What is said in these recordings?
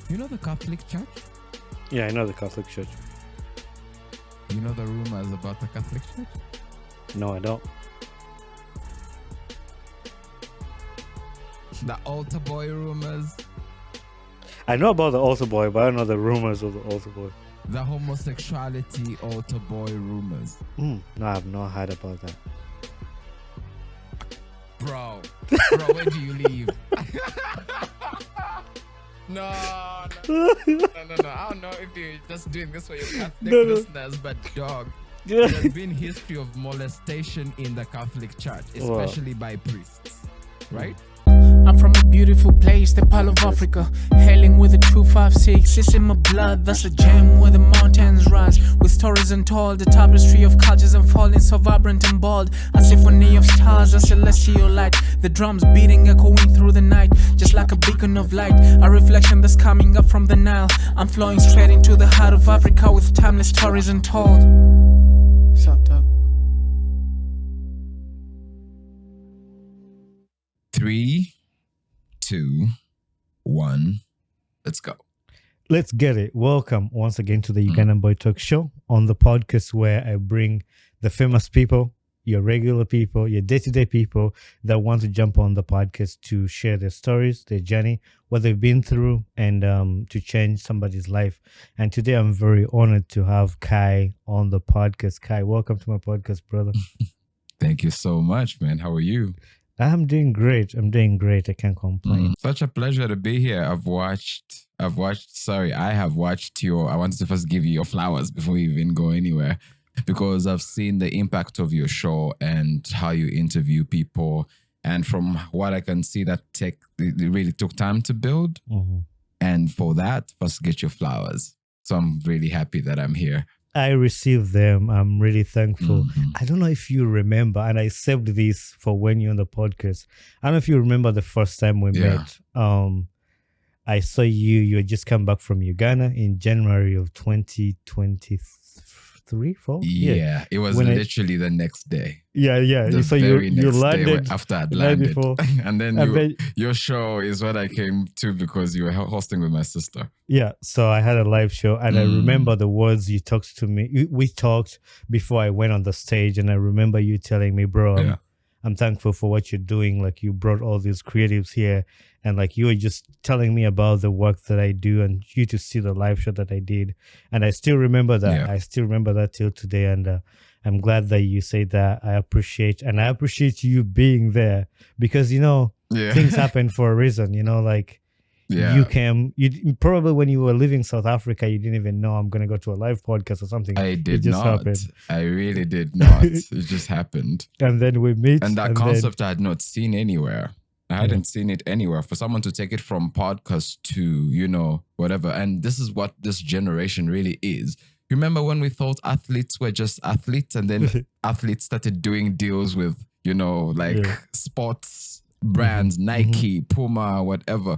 You know the Catholic Church? Yeah, I know the Catholic Church. You know the rumors about the Catholic Church? No, I don't. The altar boy rumors? I know about the altar boy, but I don't know the rumors of the altar boy. The homosexuality altar boy rumors. No, I've not heard about that. Bro, where do you live? No. I don't know if you're just doing this for your Catholic listeners, but dog, there's been history of molestation in the Catholic Church, especially by priests, right? I'm from a beautiful place, the Pearl of Africa. Hailing with a 256, it's in my blood. That's a gem where the mountains rise, with stories untold. The tapestry of cultures unfolding, so vibrant and bold. A symphony of stars, a celestial light. The drums beating, echoing through the night, just like a beacon of light. A reflection that's coming up from the Nile. I'm flowing straight into the heart of Africa, with timeless stories untold. What's up, Doug? 3, 2, 1, let's go. Let's get it. Welcome once again to the Ugandan Boy Talk Show, on the podcast where I bring the famous people, your regular people, your day-to-day people that want to jump on the podcast to share their stories, their journey, what they've been through, and to change somebody's life. And today I'm very honored to have Khài on the podcast. Khài, welcome to my podcast, brother. Thank you so much, man. How are you? I'm doing great. I can't complain. Such a pleasure to be here. I have watched I wanted to first give you your flowers before we even go anywhere, because I've seen the impact of your show and how you interview people. And from what I can see, it really took time to build. Mm-hmm. And for that, first get your flowers. So I'm really happy that I'm here. I received them. I'm really thankful. Mm-hmm. I don't know if you remember, and I saved this for when you're on the podcast. I don't know if you remember the first time we met. I saw you had just come back from Uganda in January of 2023, 4? Yeah, it was literally the next day. Yeah. The so very you next landed day after I'd landed. and then then your show is what I came to because you were hosting with my sister. Yeah, so I had a live show, and I remember the words you talked to me. We talked before I went on the stage, and I remember you telling me, bro, I'm thankful for what you're doing. Like, you brought all these creatives here, and like you were just telling me about the work that I do, and you to see the live show that I did. And I still remember that. Yeah. I still remember that till today. And I'm glad that you say that. I appreciate you being there, because, things happen for a reason, You came, probably when you were leaving South Africa, you didn't even know I'm going to go to a live podcast or something. I did not. Happened. I really did not. It just happened. And then we meet. And that concept I had not seen anywhere. I hadn't seen it anywhere. For someone to take it from podcast to, whatever. And this is what this generation really is. You remember when we thought athletes were just athletes, and then athletes started doing deals with, sports brands, Nike, Puma, whatever.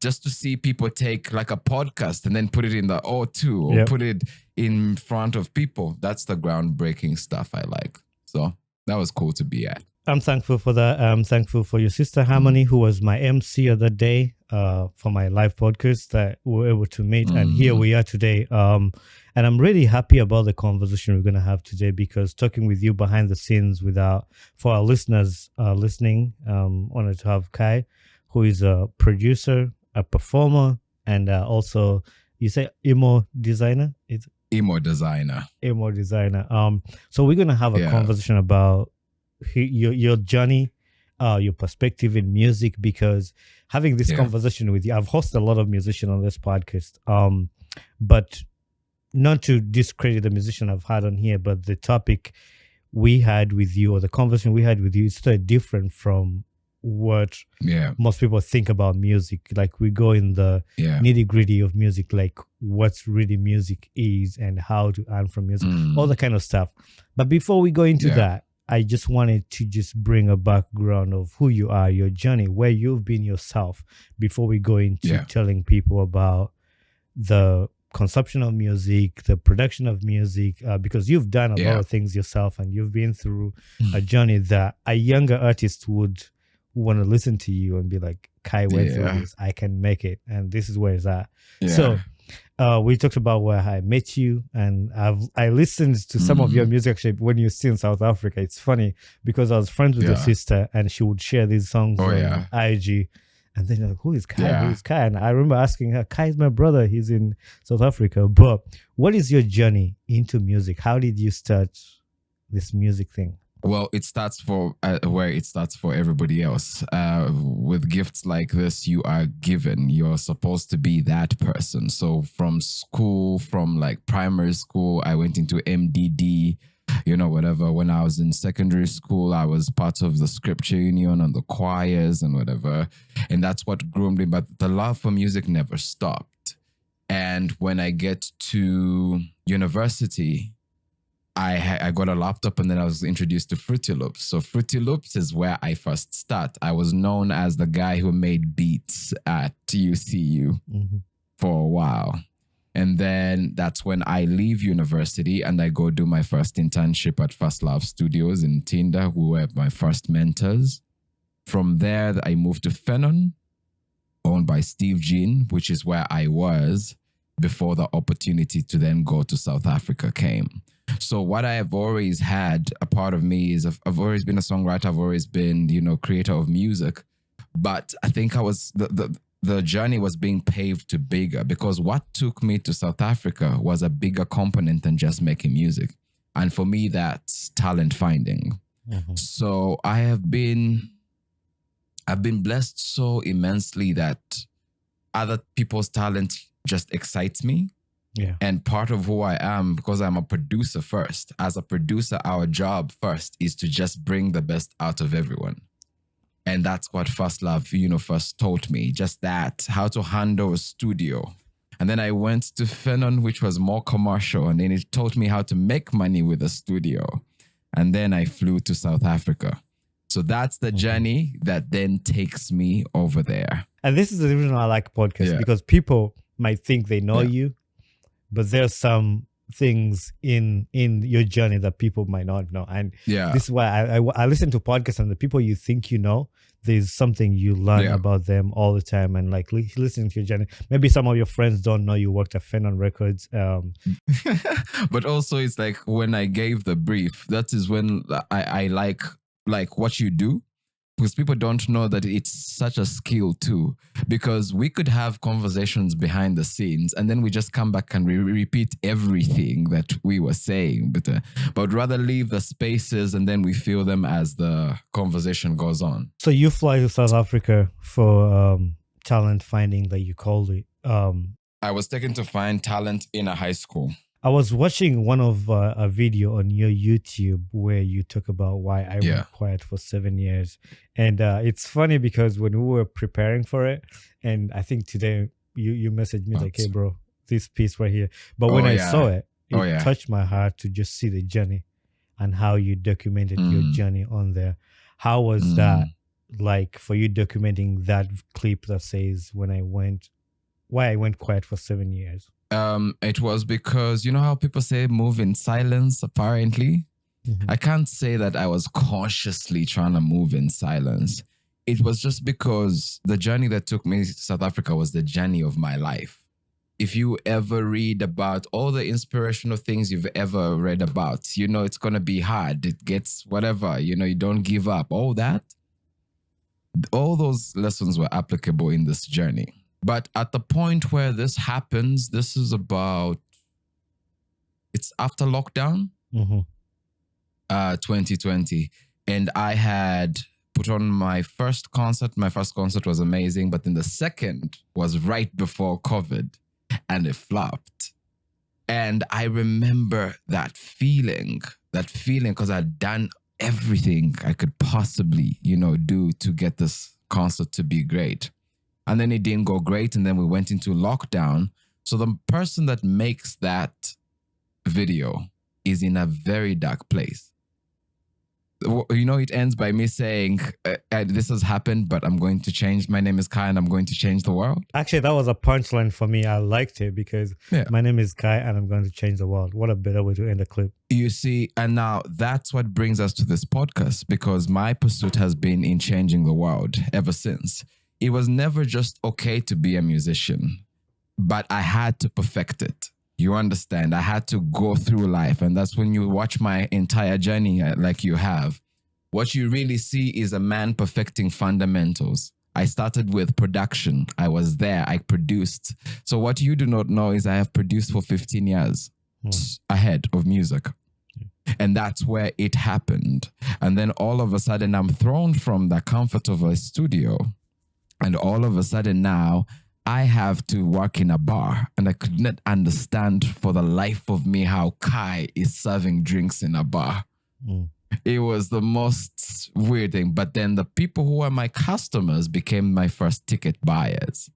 Just to see people take like a podcast and then put it in the O2 or put it in front of people. That's the groundbreaking stuff I like. So that was cool to be at. I'm thankful for that. I'm thankful for your sister Harmony, who was my MC of the day for my live podcast that we were able to meet. And here we are today. And I'm really happy about the conversation we're going to have today, because talking with you behind the scenes for our listeners listening, honored to have Khài, who is a producer, a performer, and also, you say emo designer? It's emo designer. So we're going to have a conversation about your journey, your perspective in music, because having this conversation with you, I've hosted a lot of musicians on this podcast, but not to discredit the musician I've had on here, but the topic we had with you, or the conversation we had with you, is so different from what most people think about music. Like, we go in the nitty-gritty of music, like what's really music is and how to earn from music, all the kind of stuff. But before we go into that, I just wanted to just bring a background of who you are, your journey, where you've been yourself, before we go into telling people about the consumption of music, the production of music, because you've done a lot of things yourself, and you've been through a journey that a younger artist would want to listen to you and be like, Kai went through this, I can make it, and this is where it's at. Yeah. So we talked about where I met you, and I listened to some of your music actually when you're still in South Africa. It's funny because I was friends with your sister, and she would share these songs on IG. And then like, who is Kai? Who is Kai? And I remember asking her, Kai is my brother. He's in South Africa. But what is your journey into music? How did you start this music thing? Well, it starts for where it starts for everybody else. With gifts like this, you are given. You're supposed to be that person. So from school, from like primary school, I went into MDD, whatever. When I was in secondary school, I was part of the scripture union and the choirs and whatever. And that's what groomed me. But the love for music never stopped. And when I get to university, I got a laptop, and then I was introduced to Fruity Loops. So Fruity Loops is where I first start. I was known as the guy who made beats at UCU for a while. And then that's when I leave university and I go do my first internship at First Love Studios in Tinder, who were my first mentors. From there, I moved to Fenon, owned by Steve Jean, which is where I was before the opportunity to then go to South Africa came. So what I have always had, a part of me is I've always been a songwriter. I've always been, creator of music. But I think I was the journey was being paved to bigger, because what took me to South Africa was a bigger component than just making music. And for me, that's talent finding. So I've been blessed so immensely that other people's talent just excites me. Yeah. And part of who I am, because I'm a producer first, as a producer, our job first is to just bring the best out of everyone. And that's what First Love, first taught me, just that, how to handle a studio. And then I went to Fenon, which was more commercial, and then it taught me how to make money with a studio. And then I flew to South Africa. So that's the journey that then takes me over there. And this is the reason I like podcasts, because people might think they know you, but there's some things in your journey that people might not know. And this is why I listen to podcasts, and the people you think you know, there's something you learn about them all the time. And like listening to your journey, maybe some of your friends don't know you worked at Fenon Records. But also it's like when I gave the brief, that is when I like what you do, because people don't know that it's such a skill too, because we could have conversations behind the scenes and then we just come back and we repeat everything that we were saying, but rather leave the spaces and then we feel them as the conversation goes on. So you fly to South Africa for talent finding, that you called it. I was taken to find talent in a high school. I was watching one of a video on your YouTube where you talk about why I went quiet for 7 years. And it's funny because when we were preparing for it, and I think today you messaged me like, hey, bro, this piece right here. But when I saw it, it touched my heart to just see the journey and how you documented your journey on there. How was that like for you documenting that clip that says why I went quiet for 7 years? It was because, you know how people say move in silence, apparently? I can't say that I was consciously trying to move in silence. It was just because the journey that took me to South Africa was the journey of my life. If you ever read about all the inspirational things you've ever read about, it's going to be hard. It gets whatever, you don't give up. All those lessons were applicable in this journey. But at the point where this happens, this is it's after lockdown, 2020. And I had put on my first concert. My first concert was amazing, but then the second was right before COVID and it flopped. And I remember that feeling because I'd done everything I could possibly, do to get this concert to be great. And then it didn't go great. And then we went into lockdown. So the person that makes that video is in a very dark place. it ends by me saying, this has happened, but I'm going to change. My name is Kai and I'm going to change the world. Actually, that was a punchline for me. I liked it because my name is Kai and I'm going to change the world. What a better way to end a clip. You see, and now that's what brings us to this podcast, because my pursuit has been in changing the world ever since. It was never just okay to be a musician, but I had to perfect it. You understand? I had to go through life. And that's when you watch my entire journey like you have. What you really see is a man perfecting fundamentals. I started with production. I was there. I produced. So what you do not know is I have produced for 15 years ahead of music. And that's where it happened. And then all of a sudden, I'm thrown from the comfort of a studio. And all of a sudden now, I have to work in a bar, and I could not understand for the life of me how Kai is serving drinks in a bar. It was the most weird thing. But then the people who were my customers became my first ticket buyers.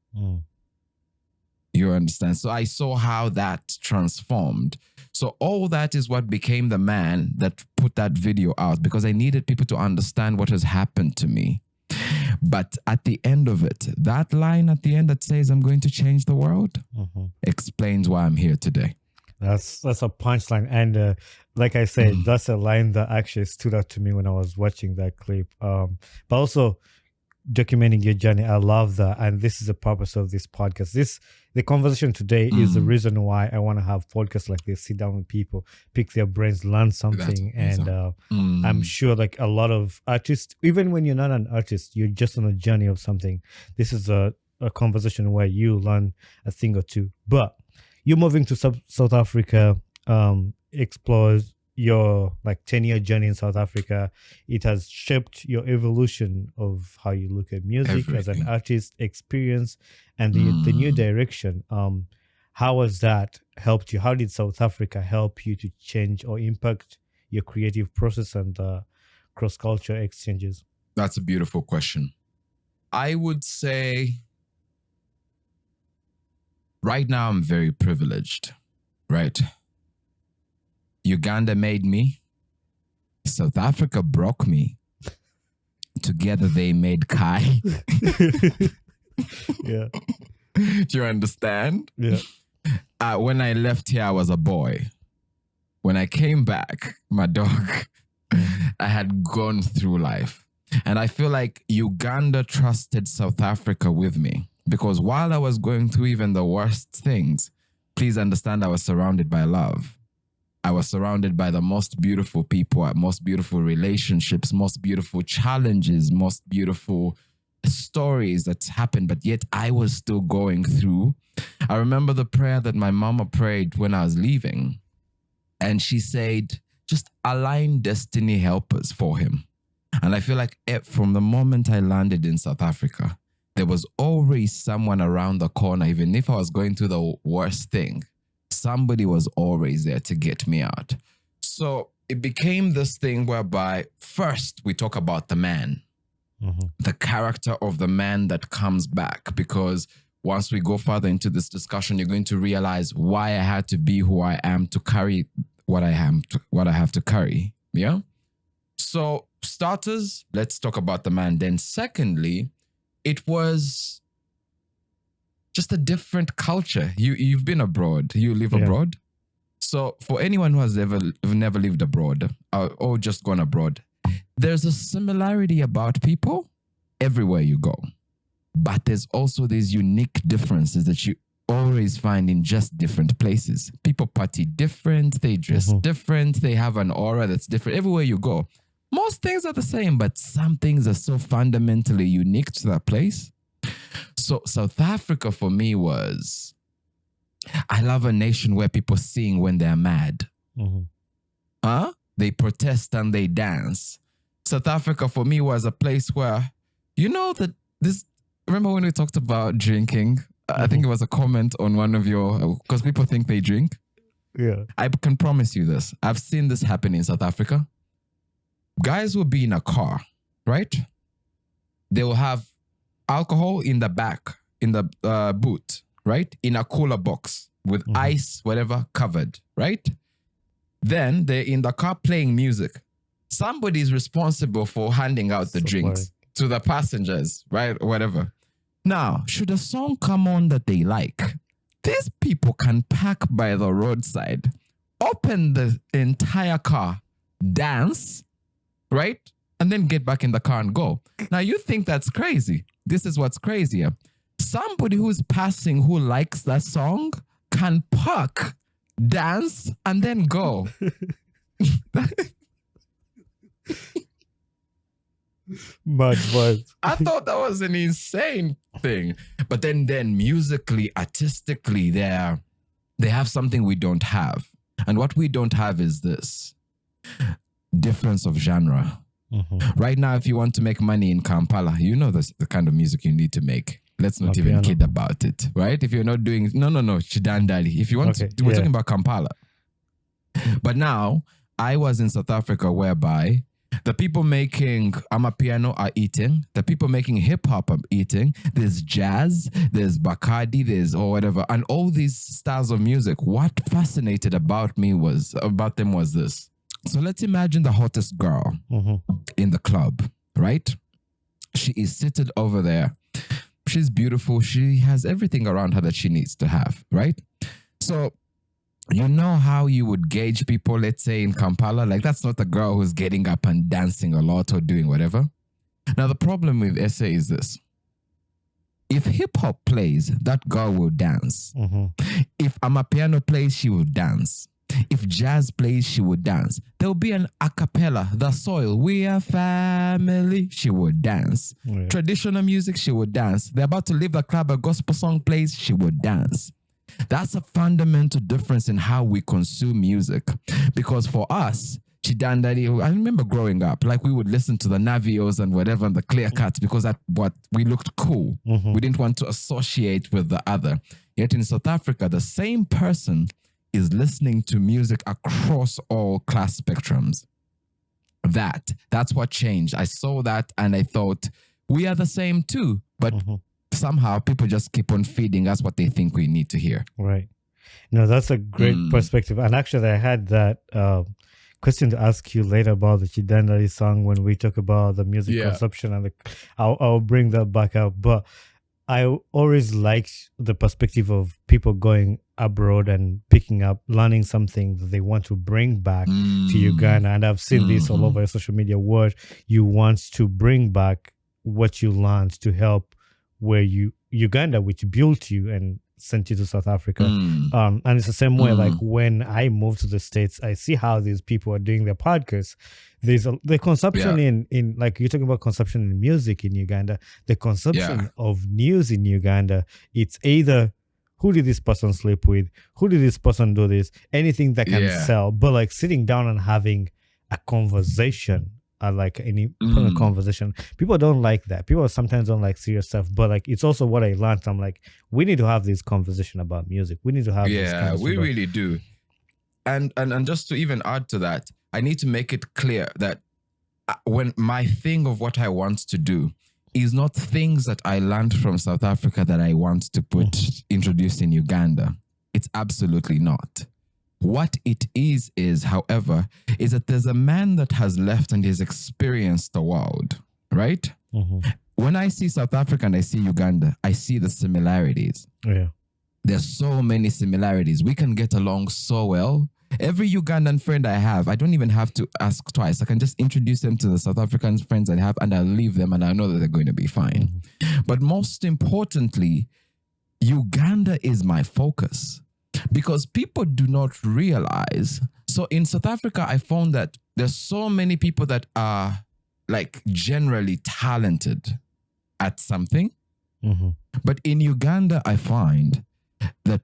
You understand? So I saw how that transformed. So all that is what became the man that put that video out, because I needed people to understand what has happened to me. But at the end of it, that line at the end that says, I'm going to change the world, explains why I'm here today. That's a punchline. And like I said, that's a line that actually stood out to me when I was watching that clip. But also documenting your journey, I love that. And this is the purpose of this podcast. The conversation today is the reason why I want to have podcasts like this, sit down with people, pick their brains, learn something. And I'm sure like a lot of artists, even when you're not an artist, you're just on a journey of something. This is a conversation where you learn a thing or two. But you're moving to South Africa, explores your like 10-year journey in South Africa. It has shaped your evolution of how you look at music as an artist, experience, and the new direction. How has that helped you? How did South Africa help you to change or impact your creative process and cross-culture exchanges? That's a beautiful question. I would say right now I'm very privileged, right? Uganda made me. South Africa broke me. Together they made Kai. Yeah. Do you understand? Yeah. When I left here, I was a boy. When I came back, my dog, I had gone through life. And I feel like Uganda trusted South Africa with me. Because while I was going through even the worst things, please understand I was surrounded by love. I was surrounded by the most beautiful people, most beautiful relationships, most beautiful challenges, most beautiful stories that happened, but yet I was still going through. I remember the prayer that my mama prayed when I was leaving. And she said, just align destiny helpers for him. And I feel like from the moment I landed in South Africa, there was always someone around the corner, even if I was going through the worst thing. Somebody was always there to get me out. So it became this thing whereby first we talk about the man, the character of the man that comes back. Because once we go further into this discussion, you're going to realize why I had to be who I am to carry what I have to carry. Yeah. So starters, let's talk about the man. Then secondly, it was just a different culture. You've been abroad. You live abroad. So for anyone who has never lived abroad or just gone abroad, there's a similarity about people everywhere you go. But there's also these unique differences that you always find in just different places. People party different. They dress different. They have an aura that's different everywhere you go. Most things are the same, but some things are so fundamentally unique to that place. So South Africa for me was, I love a nation where people sing when they're mad. They protest and they dance. South Africa for me was a place where, remember when we talked about drinking? I think it was a comment on one of your, because people think they drink. Yeah. I can promise you this. I've seen this happen in South Africa. Guys will be in a car, right? They will have alcohol in the back, in the boot, right? In a cooler box with ice, whatever, covered, right? Then they're in the car playing music. somebody is responsible for handing out the drinks to the passengers, right? Or whatever. Now, should a song come on that they like, these people can park by the roadside, open the entire car, dance, right? And then get back in the car and go. Now, you think that's crazy. This is what's crazier. Somebody who's passing who likes that song can park, dance, and then go. But I thought that was an insane thing. But then musically, artistically, they have something we don't have. And what we don't have is this difference of genre. Mm-hmm. Right now, if you want to make money in Kampala, you know the kind of music you need to make. Let's not even kid about it, right? If you're not doing, no, Chidandali. If you want to, we're talking about Kampala. But now, I was in South Africa whereby the people making amapiano are eating. The people making hip hop are eating. There's jazz, there's Bacardi, there's or whatever. And all these styles of music, what fascinated about them was this. So let's imagine the hottest girl in the club, right? She is seated over there. She's beautiful. She has everything around her that she needs to have, right? So you know how you would gauge people, let's say in Kampala, like that's not a girl who's getting up and dancing a lot or doing whatever. Now the problem with SA is this. If hip hop plays, that girl will dance. If amapiano plays, she will dance. If jazz plays, she would dance. There will be an a cappella, the soil, we are family, she would dance. Yeah. Traditional music, she would dance. They're about to leave the club, a gospel song plays, she would dance. That's a fundamental difference in how we consume music. Because for us, I remember growing up, like we would listen to the Navios and whatever and the Clear Cuts because that's what we looked cool. We didn't want to associate with the other. Yet in South Africa, the same person is listening to music across all class spectrums. That's what changed. I saw that and I thought, we are the same too. But somehow people just keep on feeding us what they think we need to hear. Right. No, that's a great perspective. And actually, I had that question to ask you later about the Chidandali song when we talk about the music consumption. And I'll bring that back up. But I always liked the perspective of people going abroad and picking up, learning something that they want to bring back to Uganda. And I've seen this all over social media where you want to bring back what you learned to help where Uganda, which built you and sent you to South Africa. And it's the same way, like when I moved to the States, I see how these people are doing their podcasts. There's the consumption in like you're talking about consumption in music in Uganda, the consumption of news in Uganda, it's either who did this person sleep with, who did this person do this, anything that can sell, but like sitting down and having a conversation, like any conversation. People don't like that. People sometimes don't like serious stuff, but like it's also what I learned. I'm like, we need to have this conversation about music. We need to have this conversation. We really do. And just to even add to that, I need to make it clear that when my thing of what I want to do is not things that I learned from South Africa that I want to introduce in Uganda. It's absolutely not. What it is, however, is that there's a man that has left and has experienced the world, right? When I see South Africa and I see Uganda, I see the similarities. Yeah. There's so many similarities. We can get along so well. Every Ugandan friend I have, I don't even have to ask twice. I can just introduce them to the South African friends I have and I'll leave them and I know that they're going to be fine. But most importantly, Uganda is my focus. Because people do not realize. So in South Africa, I found that there's so many people that are like generally talented at something. But in Uganda, I find that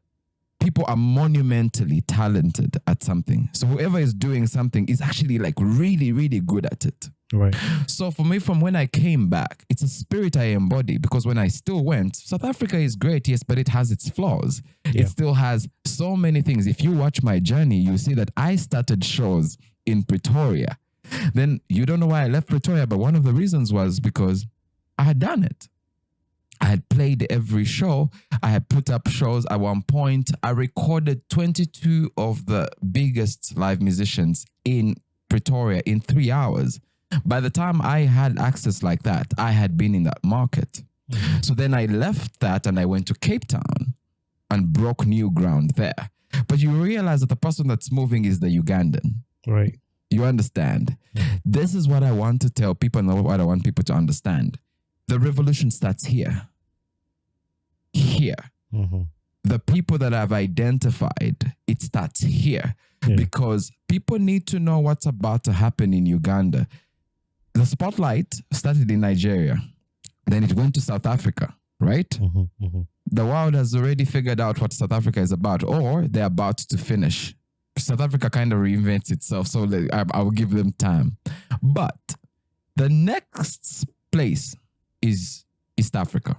people are monumentally talented at something. So whoever is doing something is actually like really, really good at it. Right. So for me, from when I came back, it's a spirit I embody because when I still went, South Africa is great, yes, but it has its flaws. It still has so many things. If you watch my journey, you see that I started shows in Pretoria. Then you don't know why I left Pretoria, but one of the reasons was because I had done it. I had played every show. I had put up shows at one point. I recorded 22 of the biggest live musicians in Pretoria in 3 hours. By the time I had access like that, I had been in that market. So then I left that and I went to Cape Town and broke new ground there. But you realize that the person that's moving is the Ugandan. Right. You understand? This is what I want to tell people and what I want people to understand. The revolution starts here. Here. The people that I've identified, it starts here. Because people need to know what's about to happen in Uganda. The spotlight started in Nigeria. Then it went to South Africa, right? The world has already figured out what South Africa is about, or they're about to finish. South Africa kind of reinvents itself, so I will give them time. But the next place is East Africa.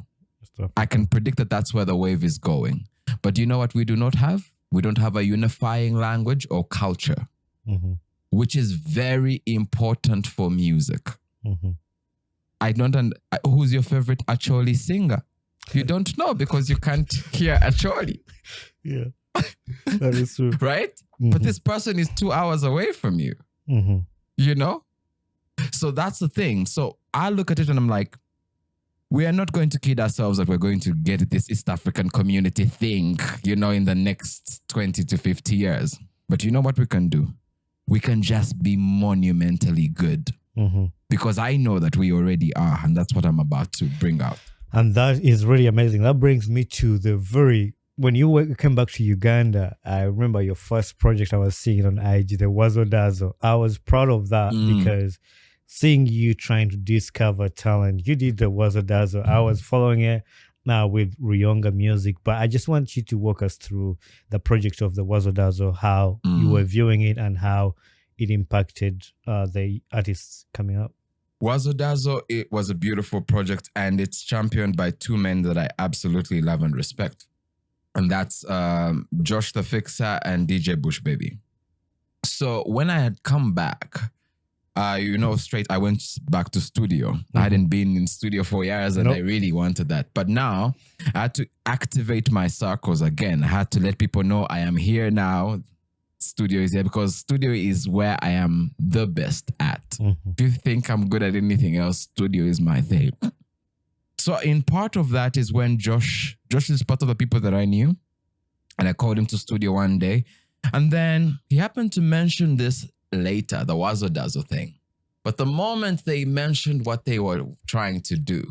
I can predict that that's where the wave is going. But you know what we do not have? We don't have a unifying language or culture, which is very important for music. I don't. Who's your favorite Acholi singer? You don't know because you can't hear Acholi. Yeah, that is true. Right? But this person is 2 hours away from you. You know? So that's the thing. So I look at it and I'm like, we are not going to kid ourselves that we're going to get this East African community thing, you know, in the next 20 to 50 years. But you know what we can do? We can just be monumentally good. Because I know that we already are, and that's what I'm about to bring out. And that is really amazing. That brings me to when you came back to Uganda, I remember your first project I was seeing on IG, the Wazo Dazo. I was proud of that because seeing you trying to discover talent, you did the Wazo Dazo. I was following it now with Ruyonga Music, but I just want you to walk us through the project of the Wazo Dazo, how you were viewing it and how it impacted the artists coming up. Wazo Dazo, it was a beautiful project and it's championed by two men that I absolutely love and respect. And that's Josh the Fixer and DJ Bush Baby. So when I had come back, straight, I went back to studio. I hadn't been in studio for years and I really wanted that. But now I had to activate my circles again. I had to let people know I am here now. Studio is here because studio is where I am the best at. If you think I'm good at anything else, studio is my thing. So in part of that is when Josh is part of the people that I knew, and I called him to studio one day, and then he happened to mention this later, the Wazo Dazo thing. But the moment they mentioned what they were trying to do,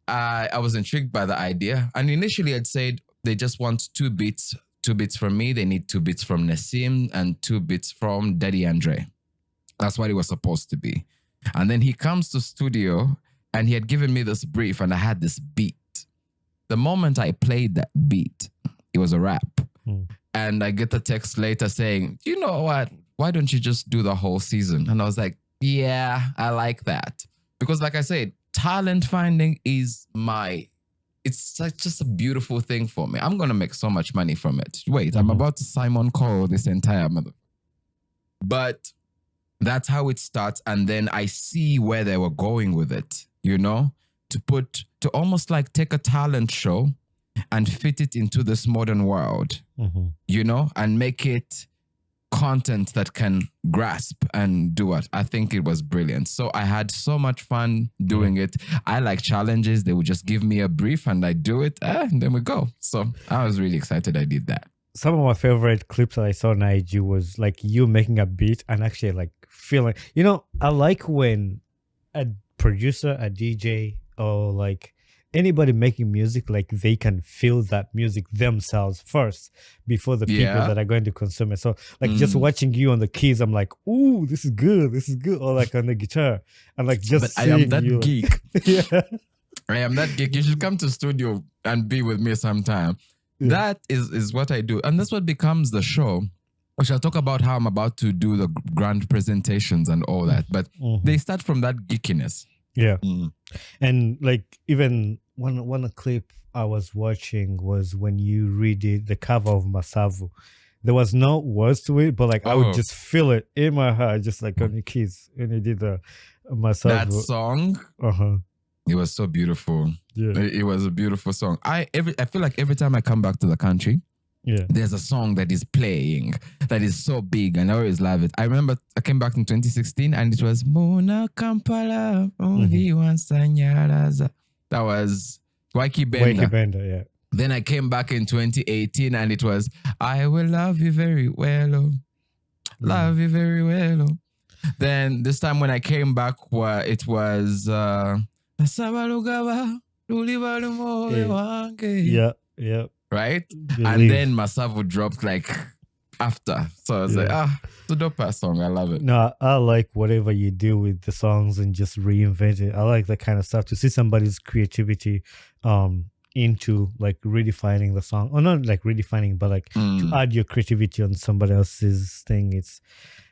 I was intrigued by the idea. And initially I'd said they just want 2 beats from me. They need 2 beats from Nassim and 2 beats from Daddy Andre. That's what it was supposed to be. And then he comes to studio and he had given me this brief and I had this beat. The moment I played that beat, it was a rap. And I get the text later saying, you know what? Why don't you just do the whole season? And I was like, yeah, I like that. Because like I said, talent finding is it's just a beautiful thing for me. I'm going to make so much money from it. Wait, I'm about to Simon Cowell this entire mother. But that's how it starts. And then I see where they were going with it, you know, to almost like take a talent show and fit it into this modern world, you know, and make it content that can grasp and do it. I think it was brilliant. So I had so much fun doing it. I like challenges. They would just give me a brief and I do it and then we go. So I was really excited I did that. Some of my favorite clips that I saw on IG was like you making a beat and actually like feeling, you know, I like when a producer, a DJ, or like anybody making music, like they can feel that music themselves first before the people that are going to consume it. So like just watching you on the keys, I'm like, ooh, this is good. Or like on the guitar. And like just I am that you, geek. Like, I am that geek. You should come to studio and be with me sometime. That is what I do. And that's what becomes the show. We shall talk about how I'm about to do the grand presentations and all that. But they start from that geekiness. Yeah. And like even one clip I was watching was when you redid the cover of Masavu. There was no words to it, but like I would just feel it in my heart, just like on the keys when you did the Masavu. That song, it was so beautiful. Yeah. It was a beautiful song. I feel like every time I come back to the country, there's a song that is playing that is so big, and I always love it. I remember I came back in 2016 and it was Muna Kampala Sanyaraza. That was Waiki Benda. Yeah. Then I came back in 2018 and it was I Will Love You Very Well. Love You Very Well. Then this time when I came back, it was Yeah. Right? Believe. And then Masavu dropped like after. So I was like, it's a dope ass song. I love it. No, I like whatever you do with the songs and just reinvent it. I like that kind of stuff, to see somebody's creativity into like redefining the song, or not like redefining, but like to add your creativity on somebody else's thing.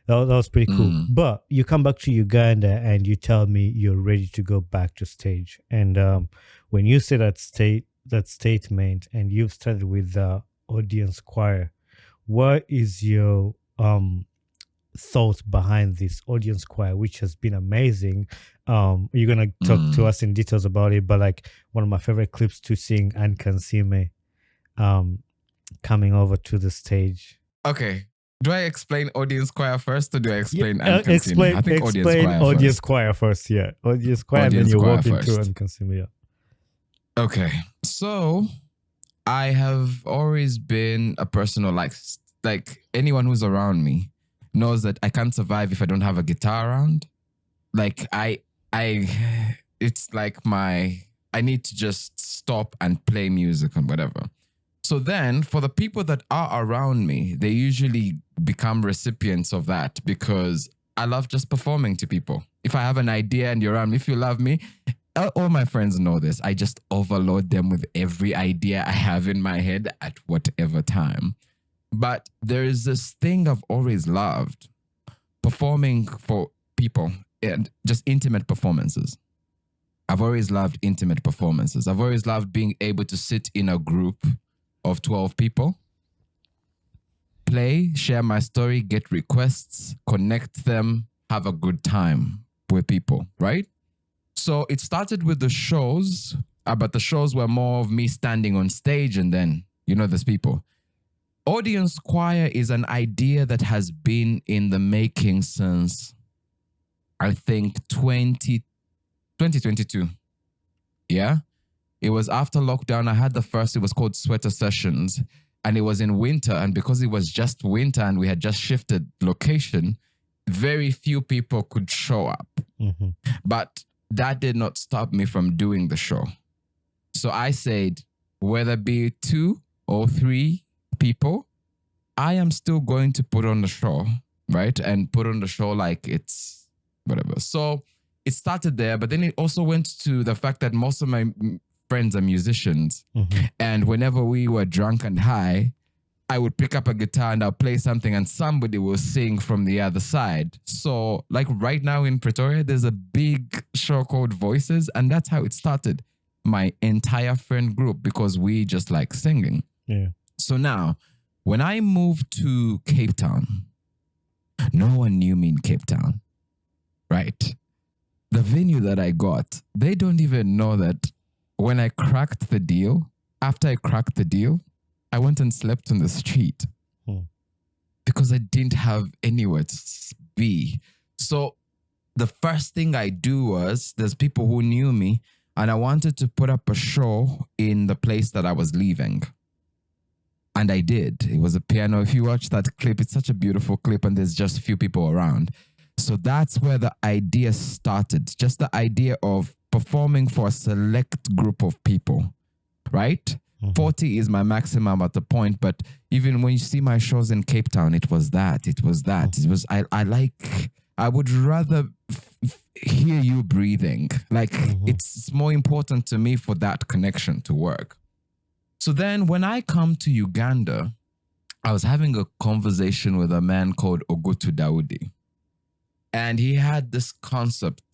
That was pretty cool. But you come back to Uganda and you tell me you're ready to go back to stage. And when you say that statement, and you've started with the audience choir, what is your thoughts behind this audience choir, which has been amazing? You're gonna talk to us in details about it, but like one of my favorite clips to sing and Kansime coming over to the stage. Okay. Do I explain audience choir first, or do I explain Explain, I think audience choir first. Yeah, audience choir, and then you walk into Kansime. Yeah. Okay. So I have always been a person who likes, like anyone who's around me knows that I can't survive if I don't have a guitar around. Like it's like I need to just stop and play music and whatever. So then for the people that are around me, they usually become recipients of that, because I love just performing to people. If I have an idea and you're around me, if you love me, all my friends know this. I just overload them with every idea I have in my head at whatever time. But there is this thing I've always loved, performing for people and just intimate performances. I've always loved intimate performances. I've always loved being able to sit in a group of 12 people, play, share my story, get requests, connect them, have a good time with people, right? So it started with the shows, but the shows were more of me standing on stage and then, there's people. Audience choir is an idea that has been in the making since, I think, 2022. Yeah? It was after lockdown. I had the first, it was called Sweater Sessions, and it was in winter. And because it was just winter and we had just shifted location, very few people could show up. Mm-hmm. But that did not stop me from doing the show. So I said, whether be 2 or 3 people, I am still going to put on the show, right? And put on the show like it's whatever. So it started there, but then it also went to the fact that most of my friends are musicians. Mm-hmm. And whenever we were drunk and high, I would pick up a guitar and I'll play something and somebody will sing from the other side. So like right now in Pretoria, there's a big show called Voices, and that's how it started. My entire friend group, because we just like singing. Yeah. So now, when I moved to Cape Town, no one knew me in Cape Town, right? The venue that I got, they don't even know that when I cracked the deal, after I cracked the deal, I went and slept on the street because I didn't have anywhere to be. So the first thing I do was, there's people who knew me and I wanted to put up a show in the place that I was leaving. And I did. It was a piano. If you watch that clip, it's such a beautiful clip and there's just a few people around. So that's where the idea started. Just the idea of performing for a select group of people, right? Mm-hmm. 40 is my maximum at the point, but even when you see my shows in Cape Town, it was that. I would rather hear you breathing. Like it's more important to me for that connection to work. So then when I come to Uganda, I was having a conversation with a man called Ogutu Daudi. And he had this concept.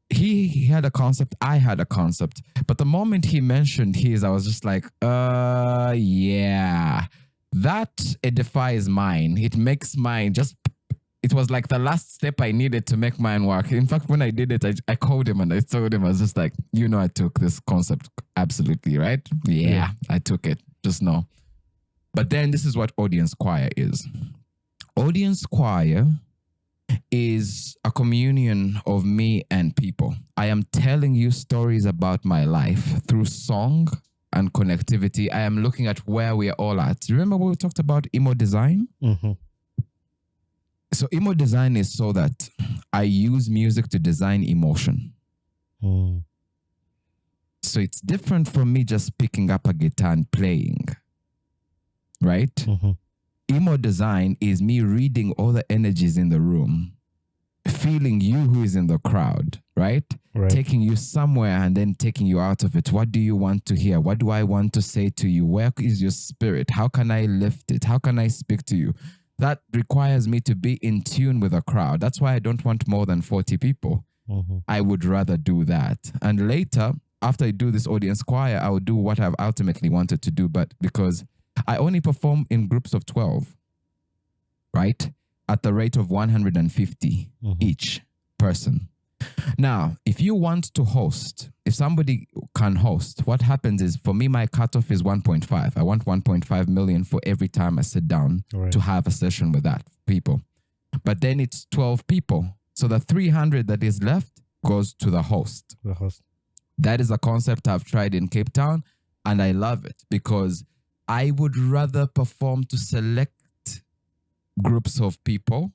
He had a concept, I had a concept. But the moment he mentioned his, I was just like, yeah. That edifies mine. It makes mine it was like the last step I needed to make mine work. In fact, when I did it, I called him and I told him, I was just like, I took this concept absolutely, right? Yeah, I took it. Just know. But then this is what audience choir is. Audience choir is a communion of me and people. I am telling you stories about my life through song and connectivity. I am looking at where we are all at. Remember when we talked about emo design? Mm-hmm. So emo design is so that I use music to design emotion. Mm. So it's different from me just picking up a guitar and playing, right? Mm-hmm. Emo design is me reading all the energies in the room, feeling you who is in the crowd, right? Taking you somewhere and then taking you out of it. What do you want to hear? What do I want to say to you? Where is your spirit? How can I lift it? How can I speak to you? That requires me to be in tune with a crowd. That's why I don't want more than 40 people. Mm-hmm. I would rather do that. And later, after I do this audience choir, I will do what I've ultimately wanted to do. But because I only perform in groups of 12, right? At the rate of 150 each person. Now, if you want to host, if somebody can host, what happens is, for me, my cutoff is 1.5. I want 1.5 million for every time I sit down to have a session with that people. But then it's 12 people. So the 300 that is left goes to the host. That is a concept I've tried in Cape Town, and I love it because I would rather perform to select groups of people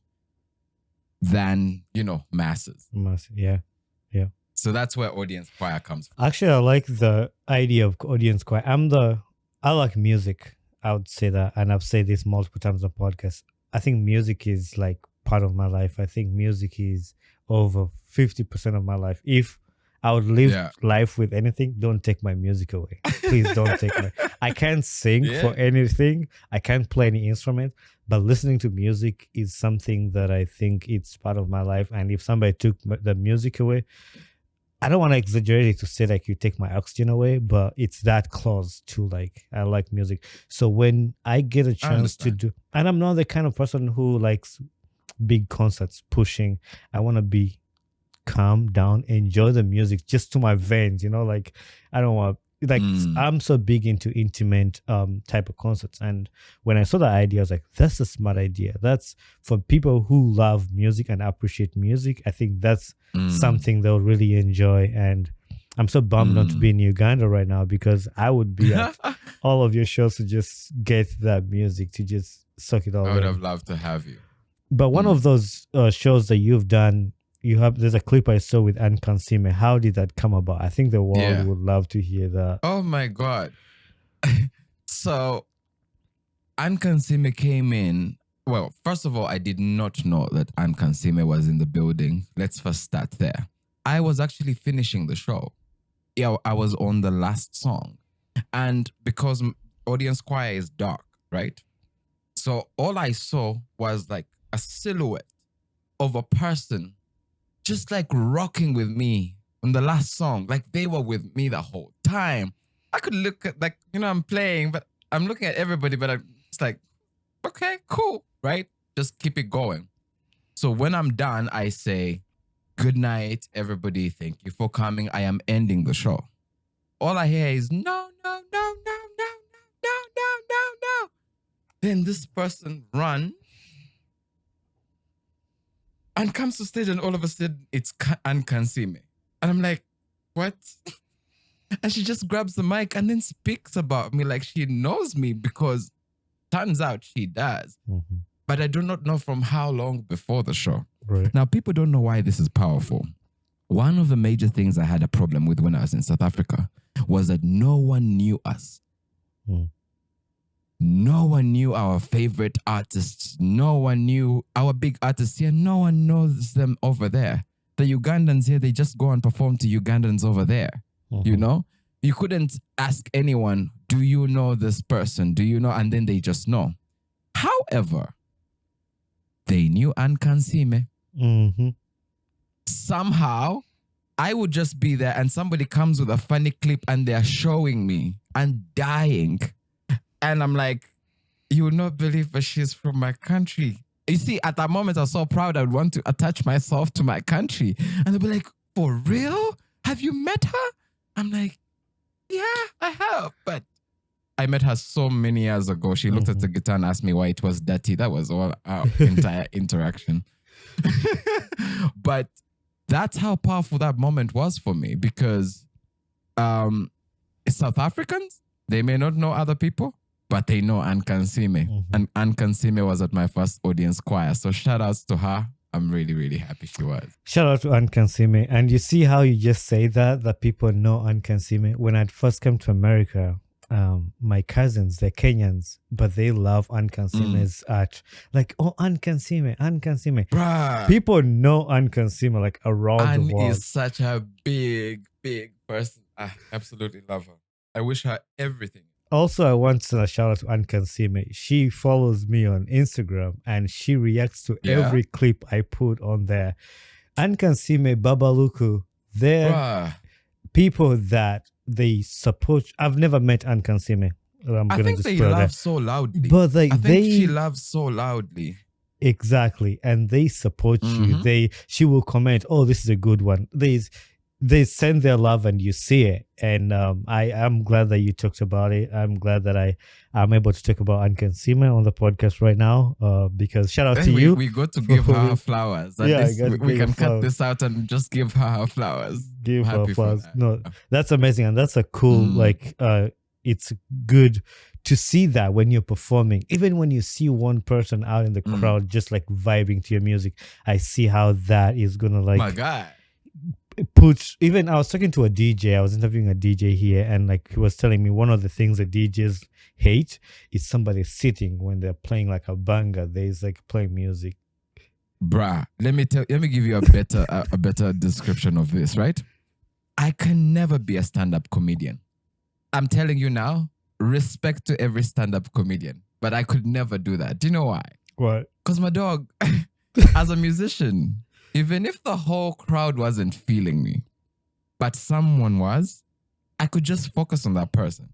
than, masses. Yeah. So that's where audience choir comes from. Actually, I like the idea of audience choir. I like music. I would say that, and I've said this multiple times on podcasts. I think music is like part of my life. I think music is over 50% of my life. If I would live life with anything, don't take my music away. Please don't take my... I can't sing for anything. I can't play any instrument. But listening to music is something that I think it's part of my life. And if somebody took the music away, I don't want to exaggerate it to say like you take my oxygen away, but it's that close to like, I like music. So when I get a chance to do... And I'm not the kind of person who likes big concerts, pushing. I want to be calm down, enjoy the music just to my veins, like I don't want, like I'm so big into intimate type of concerts. And when I saw the idea, I was like, that's a smart idea. That's for people who love music and appreciate music. I think that's something they'll really enjoy. And I'm so bummed not to be in Uganda right now, because I would be at all of your shows to just get that music, to just suck it all in. I would have loved to have you. But one of those shows that you've done, there's a clip I saw with Ankansime. How did that come about? I think the world would love to hear that. Oh my God. So Ankansime came in. Well, first of all, I did not know that Ankansime was in the building. Let's first start there. I was actually finishing the show. Yeah, I was on the last song. And because audience choir is dark, right? So all I saw was like a silhouette of a person just like rocking with me on the last song. Like they were with me the whole time. I could look at, like, I'm playing, but I'm looking at everybody, but I'm just like, okay, cool, right? Just keep it going. So when I'm done, I say, good night, everybody. Thank you for coming. I am ending the show. All I hear is, no. Then this person runs and comes to stage, and all of a sudden it's Ankansime. And I'm like, what? And she just grabs the mic and then speaks about me like she knows me, because turns out she does. Mm-hmm. But I do not know from how long before the show. Right. Now, people don't know why this is powerful. One of the major things I had a problem with when I was in South Africa was that no one knew us. Mm. No one knew our favorite artists. No one knew our big artists here. No one knows them over there. The Ugandans here, they just go and perform to Ugandans over there. Mm-hmm. You couldn't ask anyone, do you know this person? Do you know? And then they just know. However, they knew Ankansime. Mm-hmm. Somehow, I would just be there and somebody comes with a funny clip and they're showing me and dying. And I'm like, you will not believe, but she's from my country. You see, at that moment, I was so proud. I would want to attach myself to my country. And they'll be like, for real? Have you met her? I'm like, yeah, I have. But I met her so many years ago. She looked at the guitar and asked me why it was dirty. That was all our entire interaction. But that's how powerful that moment was for me, because South Africans, they may not know other people, but they know Ann Kansime. And Ann Kansime was at my first audience choir. So shout outs to her. I'm really, really happy she was. Shout out to Ann Kansime. And you see how you just say that people know Ann Kansime. When I first came to America, my cousins, they're Kenyans, but they love Ann Kansime's art. Like, oh, Ann Kansime, Ann Kansime. Bruh. People know Ann Kansime like around the world. Ann is such a big, big person. I absolutely love her. I wish her everything. Also, I want to shout out to Ann Kansime. She follows me on Instagram and she reacts to every clip I put on there. Ann Kansime, Babaluku, they're people that they support. I've never met Ann Kansime. I think they laugh so loudly. But I think she loves so loudly. Exactly. And they support you. She will comment, oh, this is a good one. They send their love and you see it. And I am glad that you talked about it. I'm glad that I'm able to talk about Ann Kansime on the podcast right now, because shout out to you. We got to give her flowers. Yeah, we can cut this out and just give her flowers. Give her flowers. No, that's amazing. And that's a cool, it's good to see that when you're performing. Even when you see one person out in the crowd just like vibing to your music, I see how that is going to like... My God. Even I was talking to a DJ, I was interviewing a DJ here, and like he was telling me one of the things that DJs hate is somebody sitting when they're playing like a banger. There's like playing music. Bruh, let me give you a better description of this, right? I can never be a stand-up comedian. I'm telling you now, respect to every stand-up comedian, but I could never do that. Do you know why? What? Because my dog, as a musician, even if the whole crowd wasn't feeling me, but someone was, I could just focus on that person.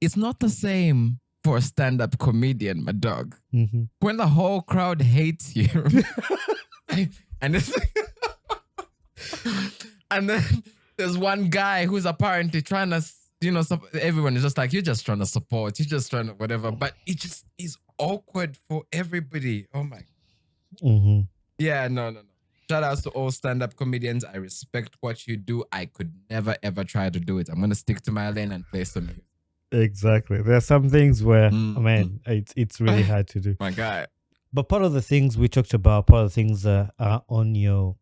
It's not the same for a stand-up comedian, my dog. When the whole crowd hates you, and then there's one guy who's apparently trying to, everyone is just like, you're just trying to support, you're just trying to whatever, but it just is awkward for everybody. Oh my. Yeah, no. Shout out to all stand-up comedians. I respect what you do. I could never, ever try to do it. I'm going to stick to my lane and play some music. Exactly. There are some things where, man, it's really hard to do. My God. But part of the things we talked about, part of the things that are on your,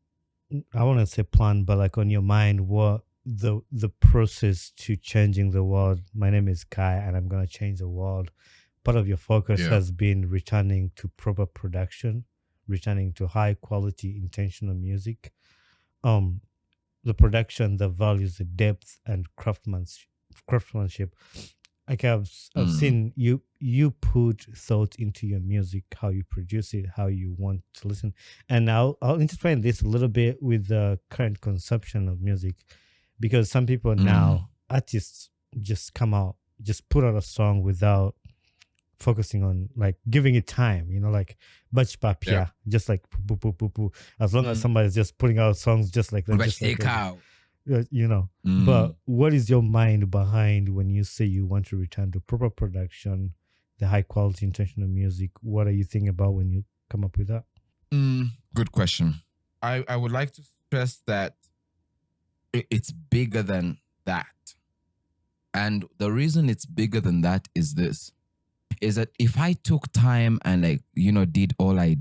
I want to say plan, but like on your mind, what the process to changing the world. My name is Khài and I'm going to change the world. Part of your focus has been returning to proper production, returning to high quality intentional music, the production that values the depth and craftsmanship. Like I've seen you put thought into your music, how you produce it, how you want to listen. And I'll intertwine this a little bit with the current consumption of music, because some people now, artists just come out, just put out a song without focusing on like giving it time, like batch papia, just like poo, poo, poo, poo. As long as somebody's just putting out songs just like that, just like that, But what is your mind behind when you say you want to return to proper production, the high quality intentional music? What are you thinking about when you come up with that? Good question. I would like to stress that it's bigger than that. And the reason it's bigger than that is this. Is that if I took time and did all I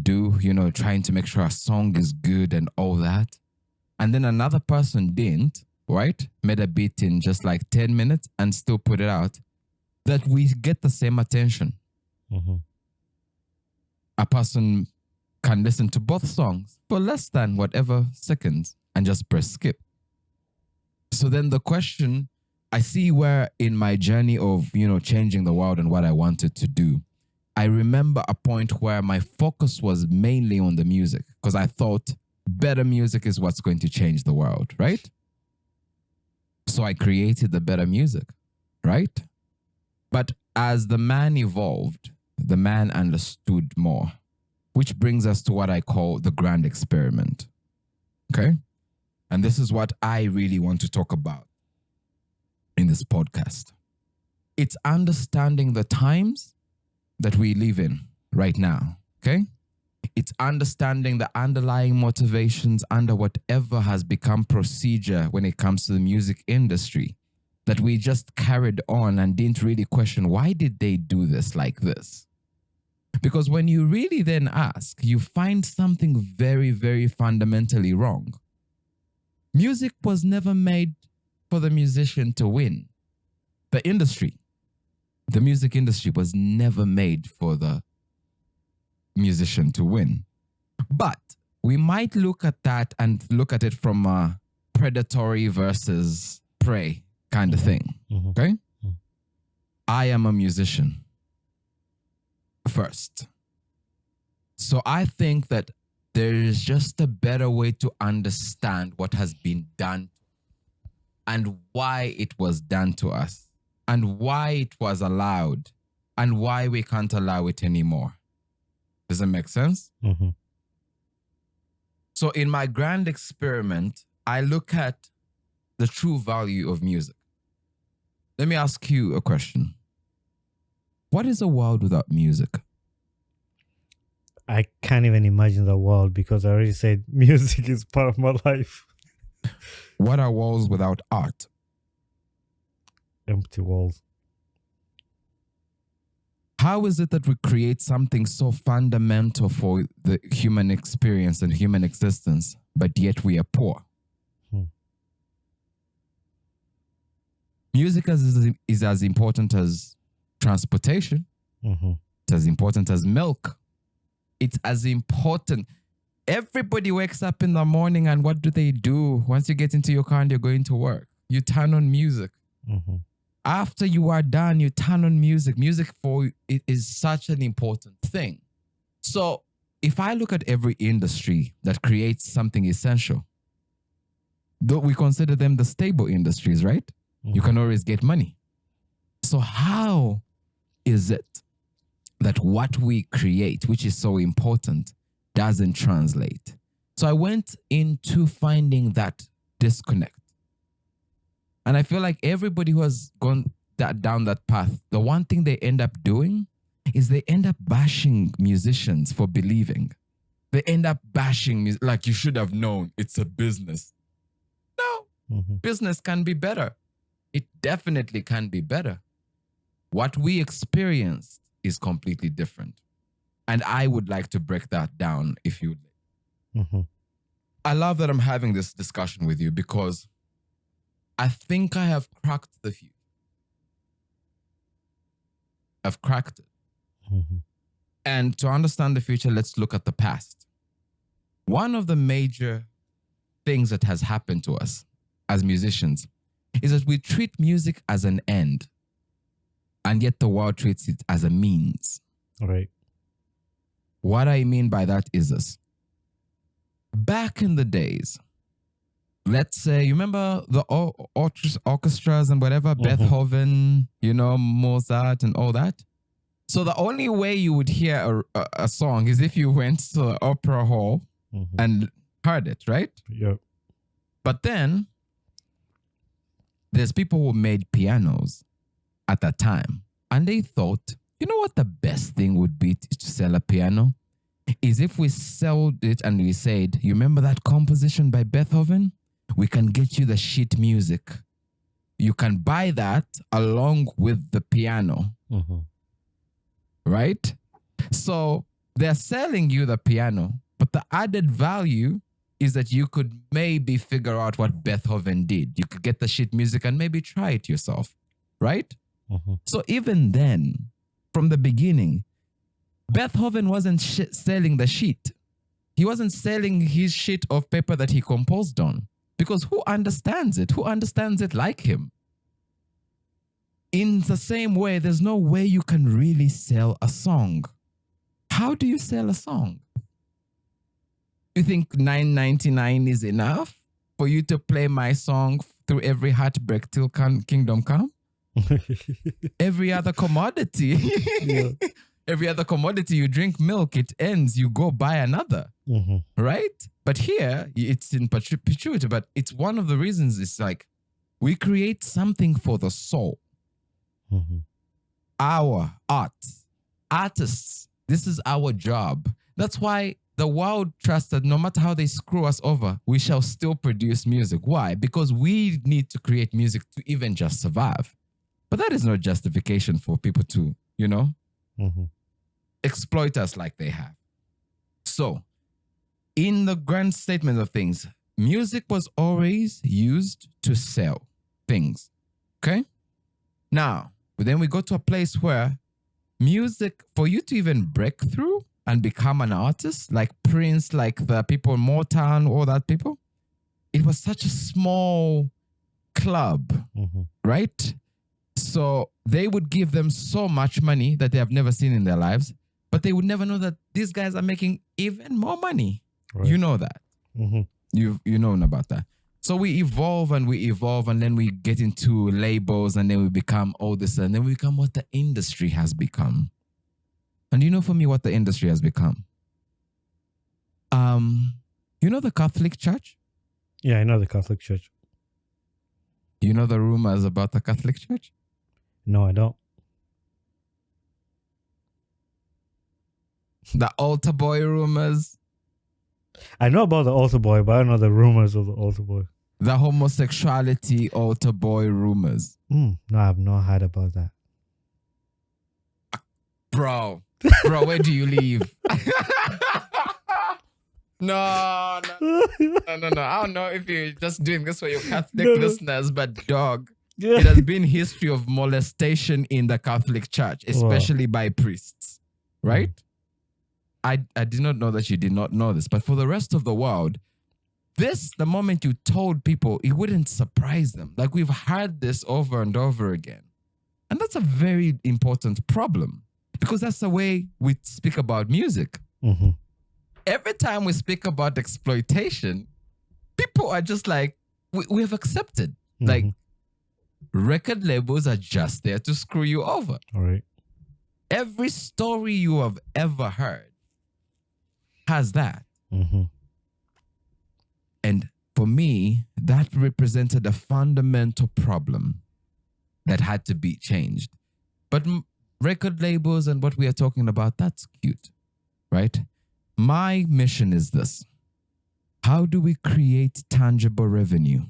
do, trying to make sure a song is good and all that, and then another person didn't, right? Made a beat in just like 10 minutes and still put it out, that we get the same attention. A person can listen to both songs for less than whatever seconds and just press skip. So then the question, I see where in my journey of, changing the world and what I wanted to do, I remember a point where my focus was mainly on the music, because I thought better music is what's going to change the world, right? So I created the better music, right? But as the man evolved, the man understood more, which brings us to what I call the grand experiment, okay? And this is what I really want to talk about in this podcast. It's understanding the times that we live in right now, okay? It's understanding the underlying motivations under whatever has become procedure when it comes to the music industry that we just carried on and didn't really question, why did they do this like this? Because when you really then ask, you find something very, very fundamentally wrong. Music was never made for the musician to win. The music industry was never made for the musician to win. But we might look at that and look at it from a predatory versus prey kind of thing. Okay? I am a musician first. So I think that there is just a better way to understand what has been done and why it was done to us and why it was allowed and why we can't allow it anymore. Does that make sense? So in my grand experiment, I look at the true value of music. Let me ask you a question. What is a world without music? I can't even imagine the world because I already said music is part of my life. What are walls without art? Empty walls. How is it that we create something so fundamental for the human experience and human existence, but yet we are poor? Music is as important as transportation. It's as important as milk. It's as important. Everybody wakes up in the morning and what do? Once you get into your car and you're going to work, you turn on music. After you are done, you turn on music. Music for it is such an important thing. So if I look at every industry that creates something essential, though we consider them the stable industries, right? You can always get money. So how is it that what we create, which is so important, doesn't translate? So I went into finding that disconnect. And I feel like everybody who has gone down that path, the one thing they end up doing is they end up bashing musicians for believing. They end up bashing, like, you should have known it's a business. No, business can be better. It definitely can be better. What we experienced is completely different. And I would like to break that down if you would. I love that I'm having this discussion with you because I think I have cracked the future. I've cracked it. And to understand the future, let's look at the past. One of the major things that has happened to us as musicians is that we treat music as an end, and yet the world treats it as a means. Right. What I mean by that is this. Back in the days, let's say, you remember the orchestras and whatever, Beethoven, Mozart and all that? So the only way you would hear a song is if you went to the opera hall and heard it, right? Yep. But then there's people who made pianos at that time, and they thought, you know what the best thing would be to sell a piano? Is if we sold it and we said, you remember that composition by Beethoven? We can get you the sheet music. You can buy that along with the piano. Right? So they're selling you the piano, but the added value is that you could maybe figure out what Beethoven did. You could get the sheet music and maybe try it yourself. Right? So even then, from the beginning, Beethoven wasn't selling the sheet. He wasn't selling his sheet of paper that he composed on. Because who understands it? Who understands it like him? In the same way, there's no way you can really sell a song. How do you sell a song? You think $9.99 is enough for you to play my song through every heartbreak till kingdom come? Every other commodity. Every other commodity, you drink milk, it ends, you go buy another. Right? But here, it's in perpetuity. But it's one of the reasons it's like we create something for the soul. our art. Artists, this is our job. That's why the world trusts that no matter how they screw us over, we shall still produce music. Why? Because we need to create music to even just survive. But that is no justification for people to, exploit us like they have. So, in the grand statement of things, music was always used to sell things. Okay? Now, then we go to a place where music, for you to even break through and become an artist, like Prince, like the people in Motown, all that people, it was such a small club, right? So they would give them so much money that they have never seen in their lives, but they would never know that these guys are making even more money. Right. You know that. You've known about that. So we evolve, and then we get into labels, and then we become all this, and then we become what the industry has become. And you know, for me, what the industry has become? You know the Catholic Church? Yeah, I know the Catholic Church. You know the rumors about the Catholic Church? No, I don't. The altar boy rumors. I know about the altar boy, but I don't know the rumors of the altar boy. The homosexuality altar boy rumors. No, I've not heard about that. Bro, where do you live? No. I don't know if you're just doing this for your Catholic listeners, but dog, it has been history of molestation in the Catholic Church, especially by priests, right? I did not know that you did not know this, but for the rest of the world, the moment you told people, it wouldn't surprise them. Like, we've heard this over and over again. And that's a very important problem, because that's the way we speak about music. Every time we speak about exploitation, people are just like, we have accepted. Like, record labels are just there to screw you over. All right. Every story you have ever heard has that. And for me, that represented a fundamental problem that had to be changed. But record labels and what we are talking about, that's cute, right? My mission is this. How do we create tangible revenue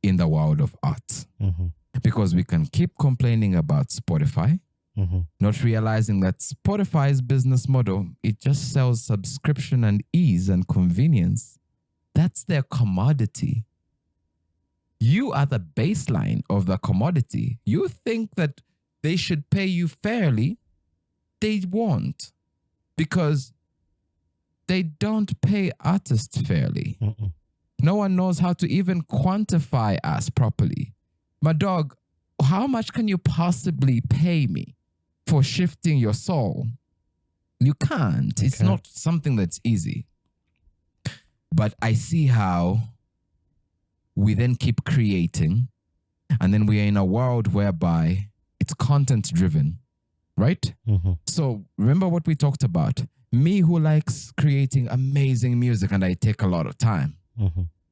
in the world of art? Because we can keep complaining about Spotify, not realizing that Spotify's business model, it just sells subscription and ease and convenience. That's their commodity. You are the baseline of the commodity. You think that they should pay you fairly. They won't, because they don't pay artists fairly. No one knows how to even quantify us properly. My dog, how much can you possibly pay me for shifting your soul? You can't. It's not something that's easy. But I see how we then keep creating, and then we are in a world whereby it's content driven, right? So remember what we talked about. Me who likes creating amazing music, and I take a lot of time.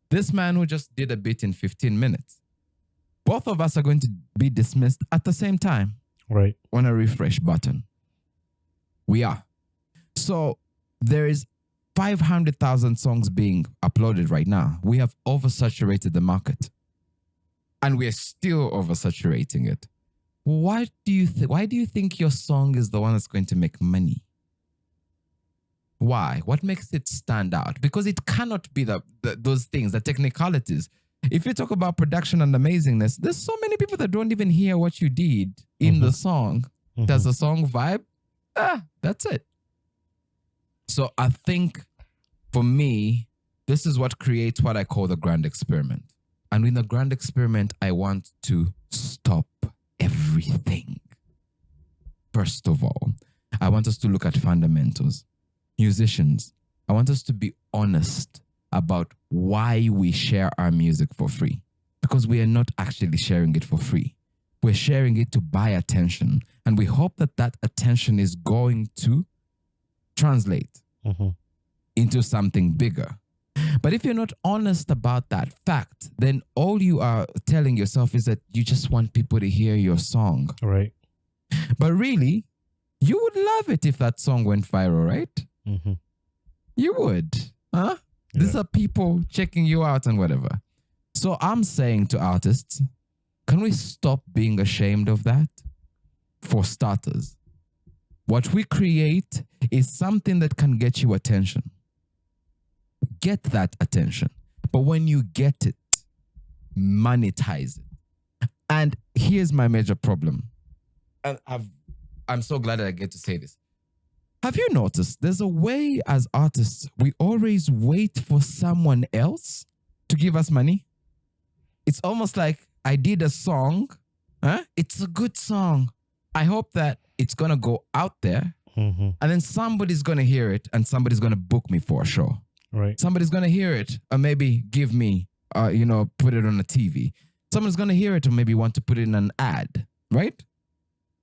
This man who just did a beat in 15 minutes. Both of us are going to be dismissed at the same time. Right. On a refresh button. We are. So there is 500,000 songs being uploaded right now. We have oversaturated the market. And we're still oversaturating it. Why do you think your song is the one that's going to make money? Why? What makes it stand out? Because it cannot be those things, the technicalities. If you talk about production and amazingness, there's so many people that don't even hear what you did in the song. Does the song vibe? That's it. So I think for me, this is what creates what I call the grand experiment. And in the grand experiment, I want to stop everything. First of all, I want us to look at fundamentals. Musicians, I want us to be honest about why we share our music for free. Because we are not actually sharing it for free. We're sharing it to buy attention. And we hope that that attention is going to translate into something bigger. But if you're not honest about that fact, then all you are telling yourself is that you just want people to hear your song. Right. But really, you would love it if that song went viral, right? Mm-hmm. You would. Huh? Yeah. These are people checking you out and whatever. So I'm saying to artists, can we stop being ashamed of that? For starters, what we create is something that can get you attention. Get that attention. But when you get it, monetize it. And here's my major problem. And I'm so glad that I get to say this. Have you noticed there's a way as artists, we always wait for someone else to give us money? It's almost like I did a song. It's a good song. I hope that it's going to go out there and then somebody's going to hear it and somebody's going to book me for a show. Right. Somebody's going to hear it or maybe give me, put it on a TV. Someone's going to hear it or maybe want to put it in an ad, right?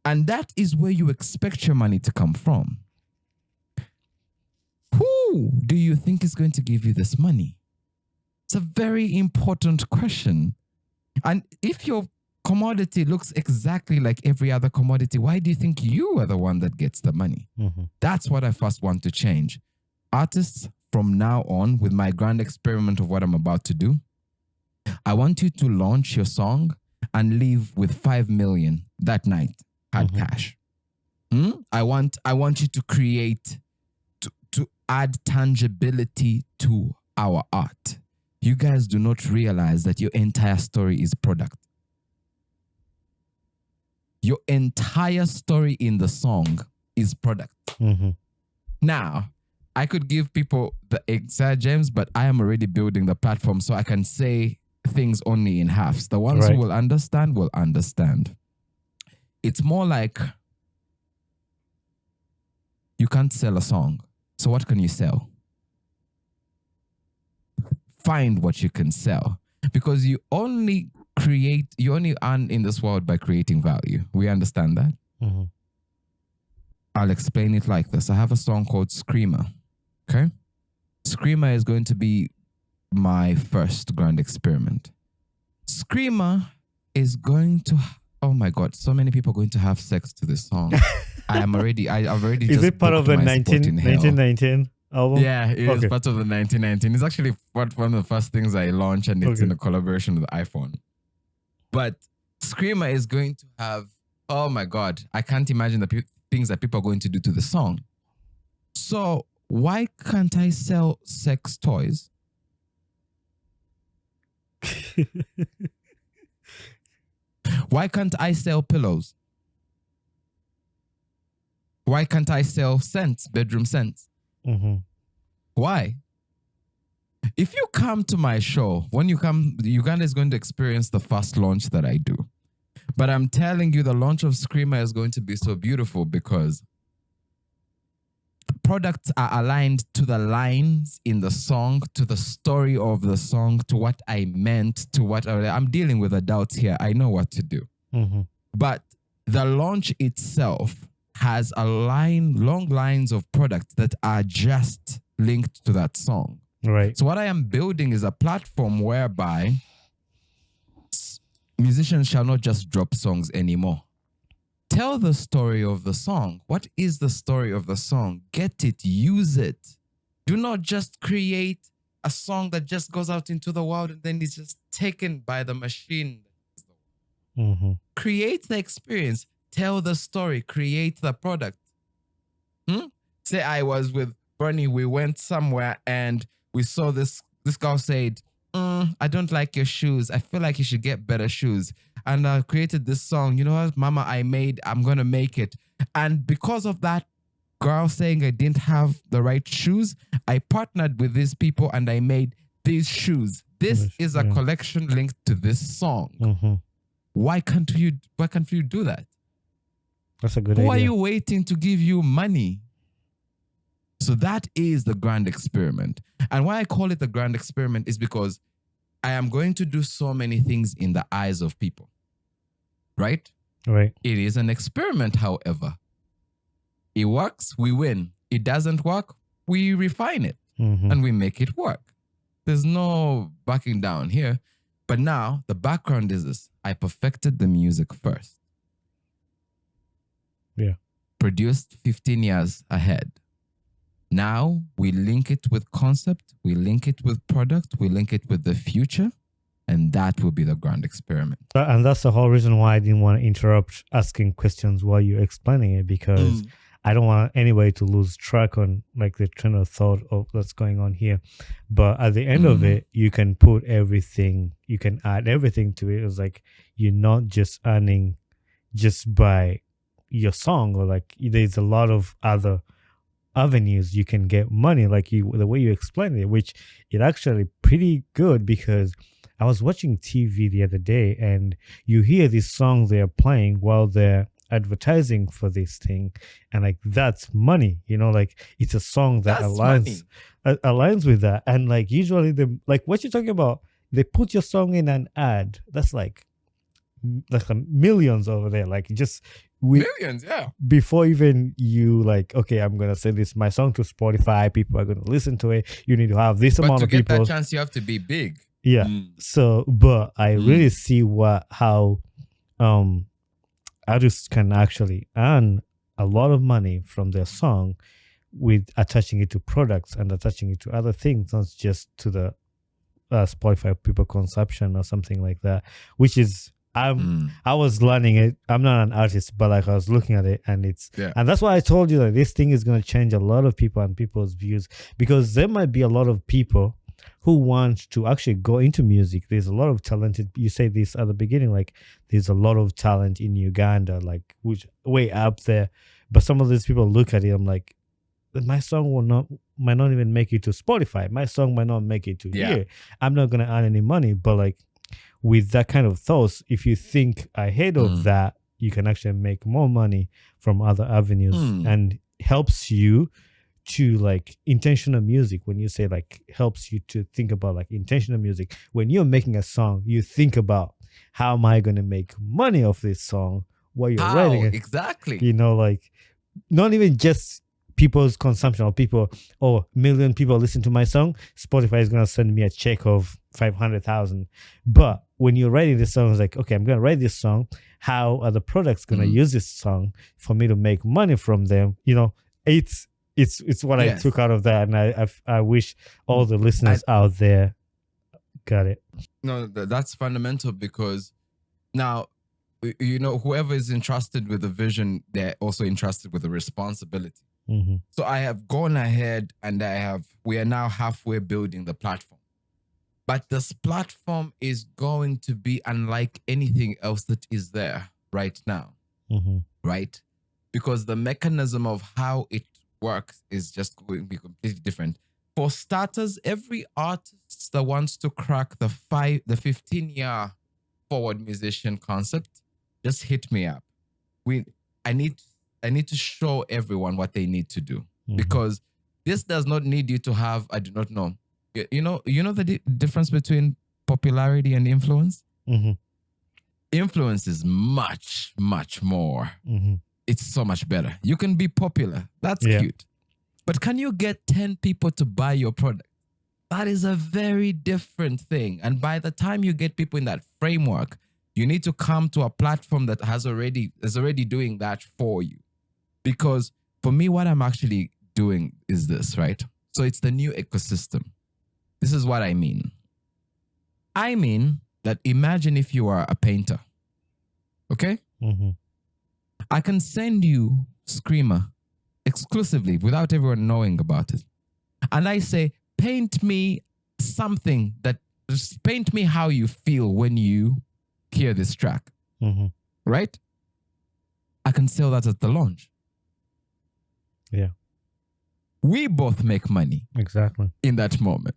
And that is where you expect your money to come from. Who do you think is going to give you this money? It's a very important question. And if your commodity looks exactly like every other commodity, why do you think you are the one that gets the money? That's what I first want to change. Artists, from now on, with my grand experiment of what I'm about to do, I want you to launch your song and leave with 5 million that night, hard cash. I want you to create, to add tangibility to our art. You guys do not realize that your entire story is product. Your entire story in the song is product. Now, I could give people the exact gems, but I am already building the platform so I can say things only in halves. The ones who will understand. It's more like you can't sell a song. So what can you sell? Find what you can sell, because you only earn in this world by creating value. We understand that. I'll explain it like this. I have a song called Screamer. Okay? Screamer is going to be my first grand experiment. Screamer is going to, oh my God, so many people are going to have sex to this song. I've already Is just it part of the 1919 album? Yeah, it is part of the 1919. It's actually one of the first things I launched, and it's in a collaboration with the iPhone. But Screamer is going to have, oh my God, I can't imagine the things that people are going to do to the song. So why can't I sell sex toys? Why can't I sell pillows? Why can't I sell scents, bedroom scents? Why? If you come to my show, when you come, Uganda is going to experience the first launch that I do. But I'm telling you, the launch of Screamer is going to be so beautiful because the products are aligned to the lines in the song, to the story of the song, to what I meant, to what I'm dealing with adults here. I know what to do. But the launch itself has long lines of products that are just linked to that song. Right. So what I am building is a platform whereby musicians shall not just drop songs anymore. Tell the story of the song. What is the story of the song? Get it, use it. Do not just create a song that just goes out into the world and then it's just taken by the machine. Create the experience. Tell the story. Create the product. Say I was with Bernie. We went somewhere and we saw this girl said, I don't like your shoes. I feel like you should get better shoes. And I created this song. You know what, Mama, I'm going to make it. And because of that girl saying I didn't have the right shoes, I partnered with these people and I made these shoes. This is a collection linked to this song. Why can't you do that? That's a good idea. Who are you waiting to give you money? So that is the grand experiment. And why I call it the grand experiment is because I am going to do so many things in the eyes of people. Right? Right. It is an experiment, however. It works, we win. It doesn't work, we refine it and we make it work. There's no backing down here. But now the background is this. I perfected the music first. Yeah. Produced 15 years ahead. Now we link it with concept, we link it with product, we link it with the future, and that will be the grand experiment. And that's the whole reason why I didn't want to interrupt asking questions while you're explaining it, because I don't want anybody to lose track on like the train of thought of what's going on here. But at the end of it, you can put everything, you can add everything to it. It's like you're not just earning just by your song, or like there's a lot of other avenues you can get money, like the way you explained it, which is actually pretty good, because I was watching TV the other day and you hear this song they're playing while they're advertising for this thing, and like that's money, like it's a song that aligns with that. And like usually like what you're talking about, they put your song in an ad that's like millions over there, like just millions, yeah. Before even you like, okay, I'm gonna send my song to Spotify, people are gonna listen to it. You need to have this amount of people. But to get that chance, you have to be big. Yeah. So, but I really see how artists can actually earn a lot of money from their song with attaching it to products and attaching it to other things, not just to the Spotify people consumption or something like that, which is I was learning it. I'm not an artist, but like I was looking at it, and and that's why I told you that this thing is going to change a lot of people and people's views, because there might be a lot of people who want to actually go into music. There's a lot of talented, you say this at the beginning, like there's a lot of talent in Uganda, like which way up there. But some of these people look at it, I'm like, my song might not even make it to Spotify. My song might not make it to here. I'm not going to earn any money. But like with that kind of thoughts, if you think ahead of that, you can actually make more money from other avenues, and helps you to like intentional music. When you say like helps you to think about like intentional music, when you're making a song, you think about how am I going to make money off this song while you're writing it. Exactly. Like not even just people's consumption or people, million people listen to my song, Spotify is going to send me a check of 500,000. But when you're writing this song, it's like, okay, I'm going to write this song. How are the products going to use this song for me to make money from them? It's what I took out of that. And I wish all the listeners out there got it. No, that's fundamental, because now, whoever is entrusted with the vision, they're also entrusted with the responsibility. So I have gone ahead and we are now halfway building the platform. But this platform is going to be unlike anything else that is there right now, right? Because the mechanism of how it works is just going to be completely different. For starters, every artist that wants to crack the 15-year forward musician concept, just hit me up. I need to show everyone what they need to do, because this does not need you to have, I do not know. You know the difference between popularity and influence? Influence is much, much more. It's so much better. You can be popular. That's cute. But can you get 10 people to buy your product? That is a very different thing. And by the time you get people in that framework, you need to come to a platform that is already doing that for you. Because for me, what I'm actually doing is this, right? So it's the new ecosystem. This is what I mean. I mean that imagine if you are a painter, okay? I can send you Screamer exclusively without everyone knowing about it. And I say, paint me something just paint me how you feel when you hear this track, right? I can sell that at the launch. Yeah. We both make money. Exactly. In that moment.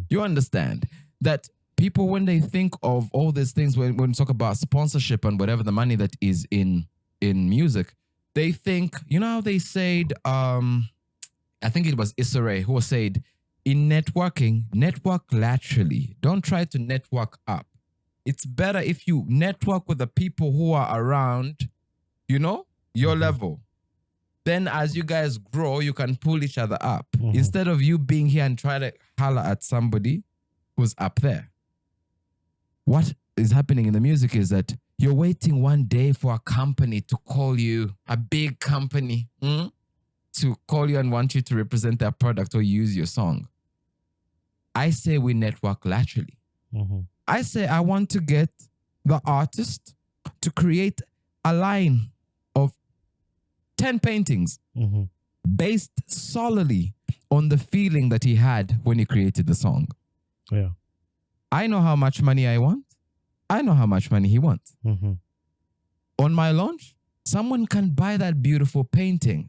You understand that people, when they think of all these things, when we talk about sponsorship and whatever the money that is in music, they think, how they said, I think it was Issa Rae who said, in networking, network laterally. Don't try to network up. It's better if you network with the people who are around, your level. Then as you guys grow, you can pull each other up. Instead of you being here and try to holler at somebody who's up there. What is happening in the music is that You're waiting one day for a company to call you, a big company, to call you and want you to represent their product or use your song. I say we network laterally. I say I want to get the artist to create a line of 10 paintings based solely on the feeling that he had when he created the song. Yeah. I know how much money I want. I know how much money he wants. On my launch, someone can buy that beautiful painting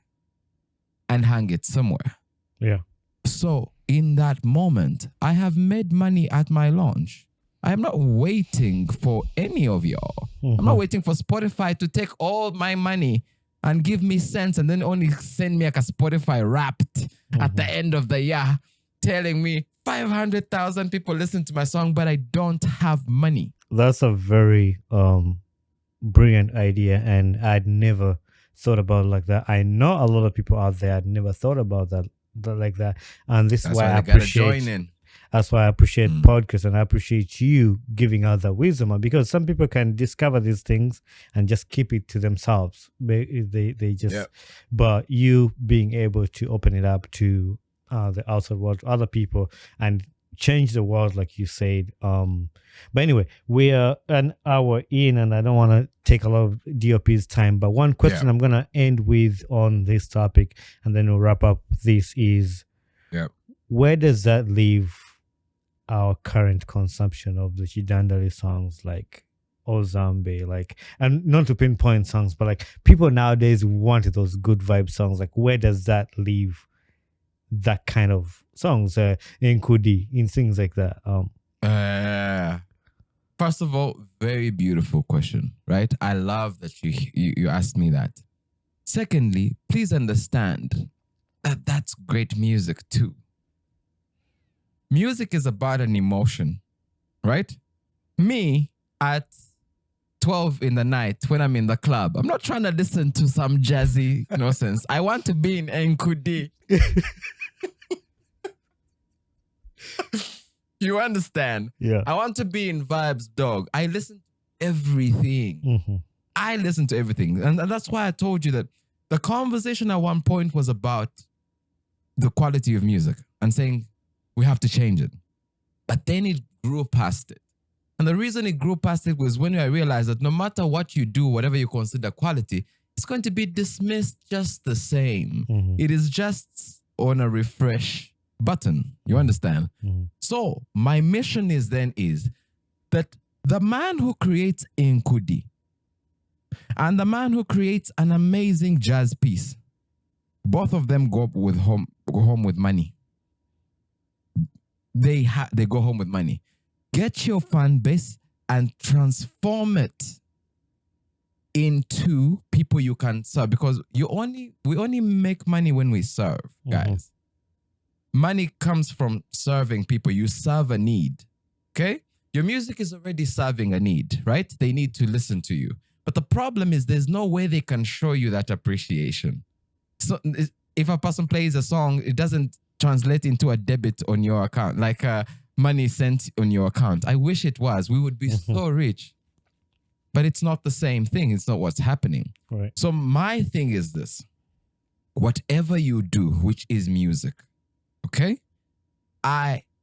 and hang it somewhere. Yeah. So in that moment, I have made money at my launch. I am not waiting for any of y'all. I'm not waiting for Spotify to take all my money and give me cents and then only send me like a Spotify wrapped at the end of the year telling me 500,000 people listen to my song, but I don't have money. That's a very brilliant idea, and I'd never thought about it like that. I know a lot of people out there had never thought about that like that, and this is why I appreciate. That's why I appreciate podcasts, and I appreciate you giving out that wisdom, because some people can discover these things and just keep it to themselves. They just, but you being able to open it up to the outside world, other people, and change the world, like you said. But anyway, we are an hour in, and I don't want to take a lot of DOP's time. But one question I'm gonna end with on this topic, and then we'll wrap up. This is, where does that leave our current consumption of the Chidandali songs, like Ozambe, like, and not to pinpoint songs, but like people nowadays want those good vibe songs. Like, where does that leave that kind of songs, in Kudi, in things like that? First of all, very beautiful question, right? I love that you asked me that. Secondly, please understand that that's great music too. Music is about an emotion, right? Me at 12 in the night when I'm in the club, I'm not trying to listen to some jazzy nonsense. I want to be in Nkudi. You understand? Yeah. I want to be in vibes, dog. I listen to everything. I listen to everything. And that's why I told you that the conversation at one point was about the quality of music and saying we have to change it. But then it grew past it. And the reason it grew past it was when I realized that no matter what you do, whatever you consider quality, it's going to be dismissed just the same. It is just on a refresh button. You understand? So my mission is that the man who creates Nkudi and the man who creates an amazing jazz piece, both of them go home with money. They go home with money. Get your fan base and transform it into people you can serve, because we only make money when we serve, guys. Money comes from serving people. You serve a need, okay? Your music is already serving a need, right? They need to listen to you. But the problem is there's no way they can show you that appreciation. So if a person plays a song, it doesn't translate into a debit on your account, like money sent on your account. I wish it was. We would be so rich. But it's not the same thing. It's not what's happening. Right. So my thing is this. Whatever you do, which is music, okay?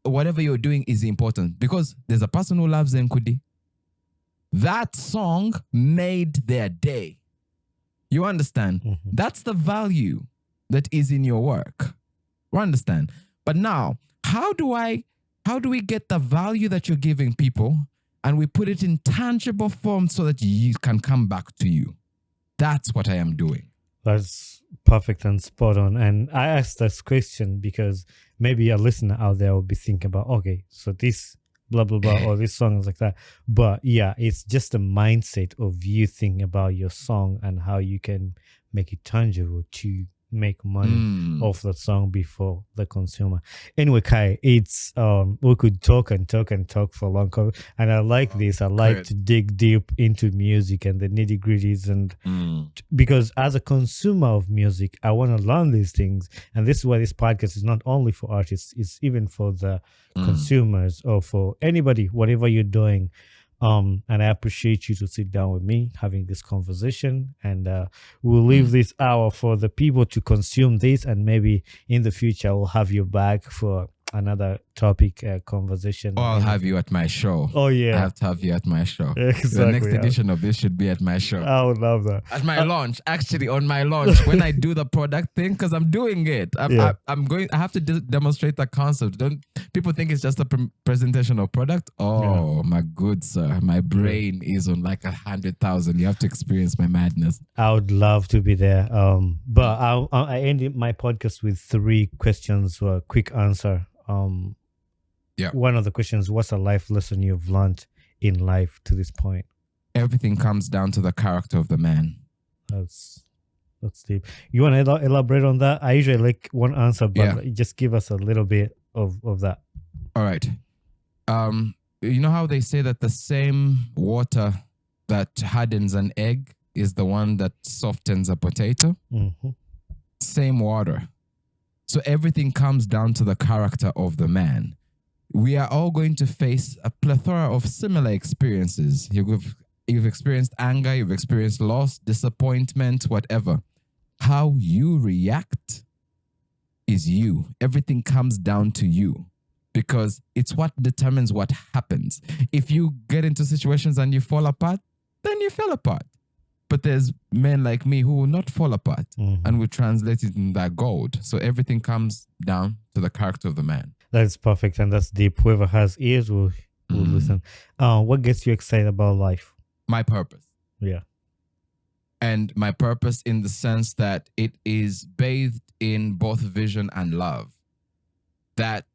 Whatever you're doing is important, because there's a person who loves Nkudi. That song made their day. You understand? That's the value that is in your work. You understand? But now, how do we get the value that you're giving people and we put it in tangible form so that you can come back to you? That's what I am doing. That's perfect and spot on. And I asked this question because maybe a listener out there will be thinking about, okay, so this blah, blah, blah, or this song is like that. But yeah, it's just a mindset of you thinking about your song and how you can make it tangible to make money off that song before the consumer. Anyway, Kai, it's we could talk and talk and talk for a long time, and I like this. I like to dig deep into music and the nitty gritties, and because as a consumer of music, I want to learn these things. And this is why this podcast is not only for artists; it's even for the consumers or for anybody, whatever you're doing. And I appreciate you to sit down with me, having this conversation. And we'll leave this hour for the people to consume this. And maybe in the future, we'll have you back for another topic conversation. Or I'll have you at my show. Oh, yeah. I have to have you at my show. Exactly. The next edition of this should be at my show. I would love that. At my launch, actually, on my launch, when I do the product thing, because I'm doing it. I'm going. I have to demonstrate the concept. Don't people think it's just a presentation of product? Oh, my good sir, my brain is on like 100,000. You have to experience my madness. I would love to be there. But I ended my podcast with 3 questions for a quick answer. One of the questions: what's a life lesson you've learned in life to this point? Everything comes down to the character of the man. That's deep. You want to elaborate on that? I usually like one answer, but just give us a little bit of that. All right. You know how they say that the same water that hardens an egg is the one that softens a potato? Mm-hmm. Same water. So everything comes down to the character of the man. We are all going to face a plethora of similar experiences. You've experienced anger, you've experienced loss, disappointment, whatever. How you react is you. Everything comes down to you because it's what determines what happens. If you get into situations and you fall apart, then you fell apart. But there's men like me who will not fall apart and will translate it in that gold. So everything comes down to the character of the man. That's perfect and that's deep. Whoever has ears will listen. What gets you excited about life? My purpose. Yeah. And my purpose in the sense that it is bathed in both vision and love. That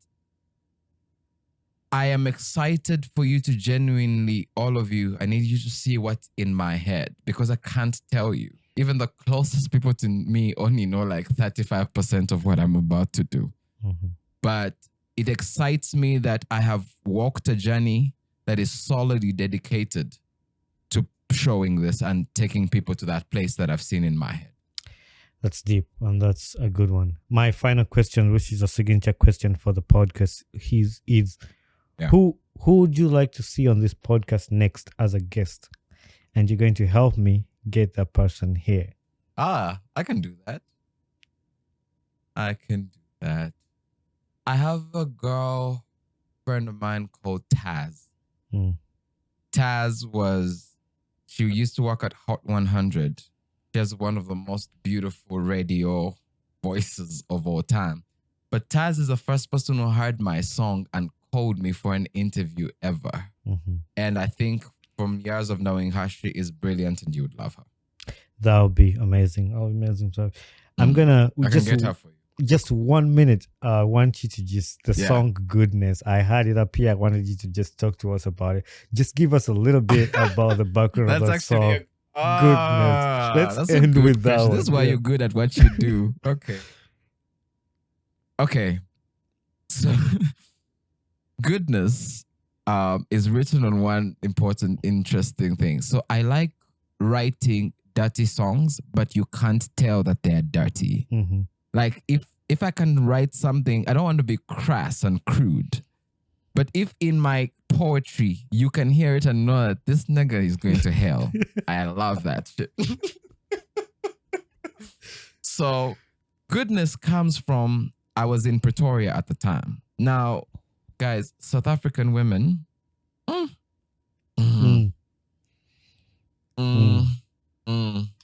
I am excited for you to genuinely, all of you, I need you to see what's in my head because I can't tell you. Even the closest people to me only know like 35% of what I'm about to do. Mm-hmm. But it excites me that I have walked a journey that is solidly dedicated to showing this and taking people to that place that I've seen in my head. That's deep and that's a good one. My final question, which is a signature question for the podcast, is who would you like to see on this podcast next as a guest? And you're going to help me get that person here. I can do that. I have a girl friend of mine called Taz. Taz she used to work at Hot 100. She has one of the most beautiful radio voices of all time. But Taz is the first person who heard my song and called me for an interview ever. Mm-hmm. And I think from years of knowing her, she is brilliant and you would love her. That would be amazing. So I can get her for you. Just 1 minute. I want you to the song Goodness. I had it up here. I wanted you to just talk to us about it. Just give us a little bit about the background of that song. Goodness. Let's end with that one. This is why you're good at what you do. Okay. So Goodness is written on one important, interesting thing. So I like writing dirty songs, but you can't tell that they're dirty. Mm-hmm. Like if I can write something, I don't want to be crass and crude. But if in my poetry, you can hear it and know that this nigga is going to hell. I love that shit. So Goodness comes from, I was in Pretoria at the time. Now, guys, South African women.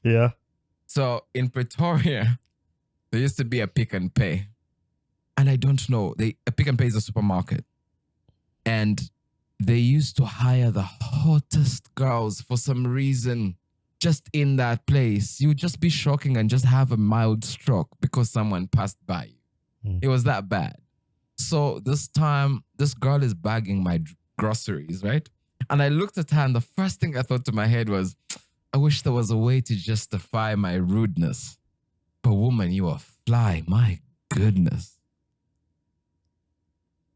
Yeah. So in Pretoria, there used to be a Pick and Pay. And I don't know. A Pick and Pay is a supermarket. And they used to hire the hottest girls for some reason just in that place. You would just be shocking and just have a mild stroke because someone passed by you. It was that bad. So this time, this girl is bagging my groceries, right? And I looked at her and the first thing I thought to my head was, I wish there was a way to justify my rudeness. But woman, you are fly. My goodness.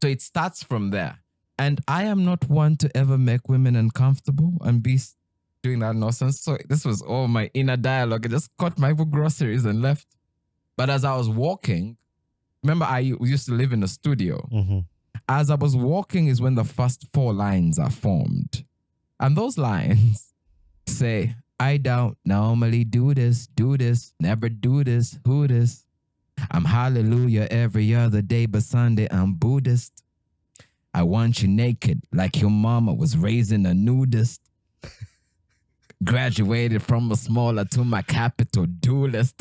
So it starts from there. And I am not one to ever make women uncomfortable and be doing that nonsense. So this was all my inner dialogue. I just got my groceries and left. But as I was walking, remember I used to live in a studio. Mm-hmm. As I was walking is when the first 4 lines are formed. And those lines say, I don't normally do this, never do this, who this? I'm hallelujah every other day, but Sunday I'm Buddhist. I want you naked like your mama was raising a nudist. Graduated from a smaller to my capital duelist.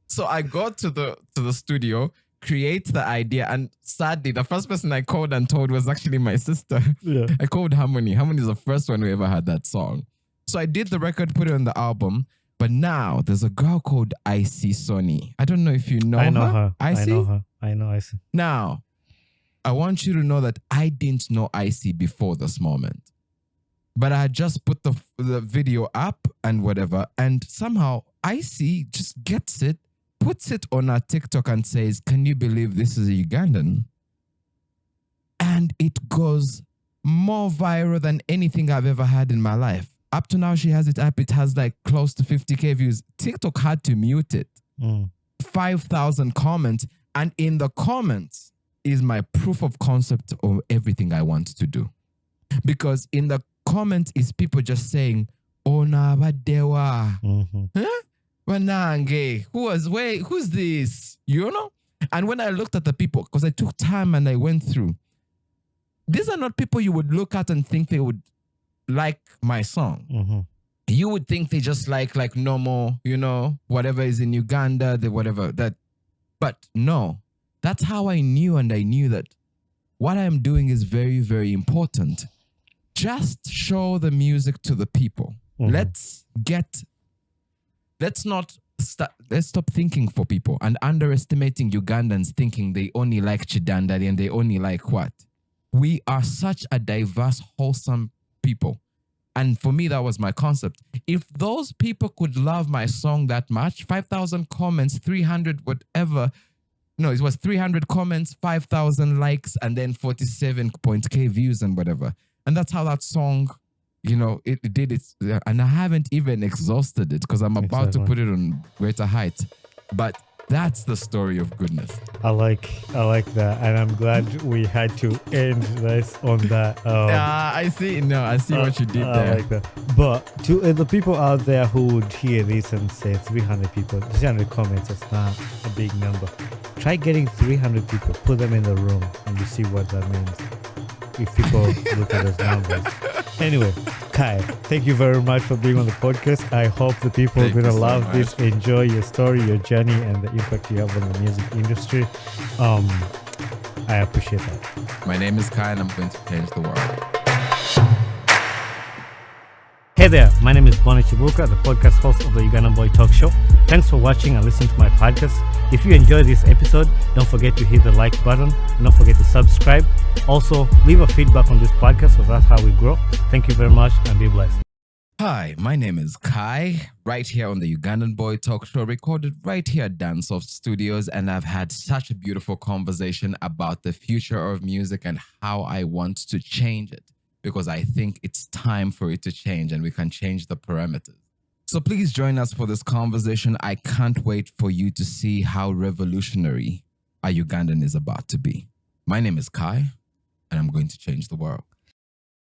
So I go to the studio, create the idea, and sadly, the first person I called and told was actually my sister. Yeah. I called Harmony. Harmony is the first one who ever had that song. So I did the record, put it on the album. But now there's a girl called Icy Sonny. I don't know if you know her. I know her. Icy? I know her. I know Icy. Now, I want you to know that I didn't know Icy before this moment. But I had just put the video up and whatever. And somehow Icy just gets it, puts it on her TikTok and says, can you believe this is a Ugandan? And it goes more viral than anything I've ever had in my life. Up to now, she has it up. It has like close to 50K views. TikTok had to mute it. 5,000 comments. And in the comments is my proof of concept of everything I want to do. Because in the comments is people just saying, oh, na badewa. Huh? Wanange. Who's this? You know? And when I looked at the people, because I took time and I went through, these are not people you would look at and think they would like my song. You would think they just like normal, you know, whatever is in Uganda, whatever that. But no, that's how I knew, and I knew that what I am doing is very, very important. Just show the music to the people. Let's stop thinking for people and underestimating Ugandans, thinking they only like Chidandari and they only like what? We are such a diverse, wholesome people. And for me, that was my concept. If those people could love my song that much, 5,000 comments, 300 whatever. No, it was 300 comments, 5,000 likes, and then 47K views and whatever. And that's how that song, you know, it did it. And I haven't even exhausted it because I'm about to put it on greater height. But that's the story of goodness. I like that, and I'm glad we had to end this on that. I see. No, I see what you did there. I like that. But to the people out there who would hear this and say 300 people, 300 comments, it's not a big number. Try getting 300 people, put them in the room, and you see what that means. If people look at those numbers. Anyway, Khài, thank you very much for being on the podcast. I hope the people are going to love this, enjoy your story, your journey, and the impact you have on the music industry. I appreciate that. My name is Khài, and I'm going to change the world. Hey there, my name is Bonnie Chibuka, the podcast host of the Ugandan Boy Talk Show. Thanks for watching and listening to my podcast. If you enjoyed this episode, don't forget to hit the like button and don't forget to subscribe. Also, leave a feedback on this podcast, so that's how we grow. Thank you very much and be blessed. Hi, my name is Khài, right here on the Ugandan Boy Talk Show, recorded right here at Dansoft Studios, and I've had such a beautiful conversation about the future of music and how I want to change it, because I think it's time for it to change and we can change the parameters. So please join us for this conversation. I can't wait for you to see how revolutionary a Ugandan is about to be. My name is Khài, and I'm going to change the world.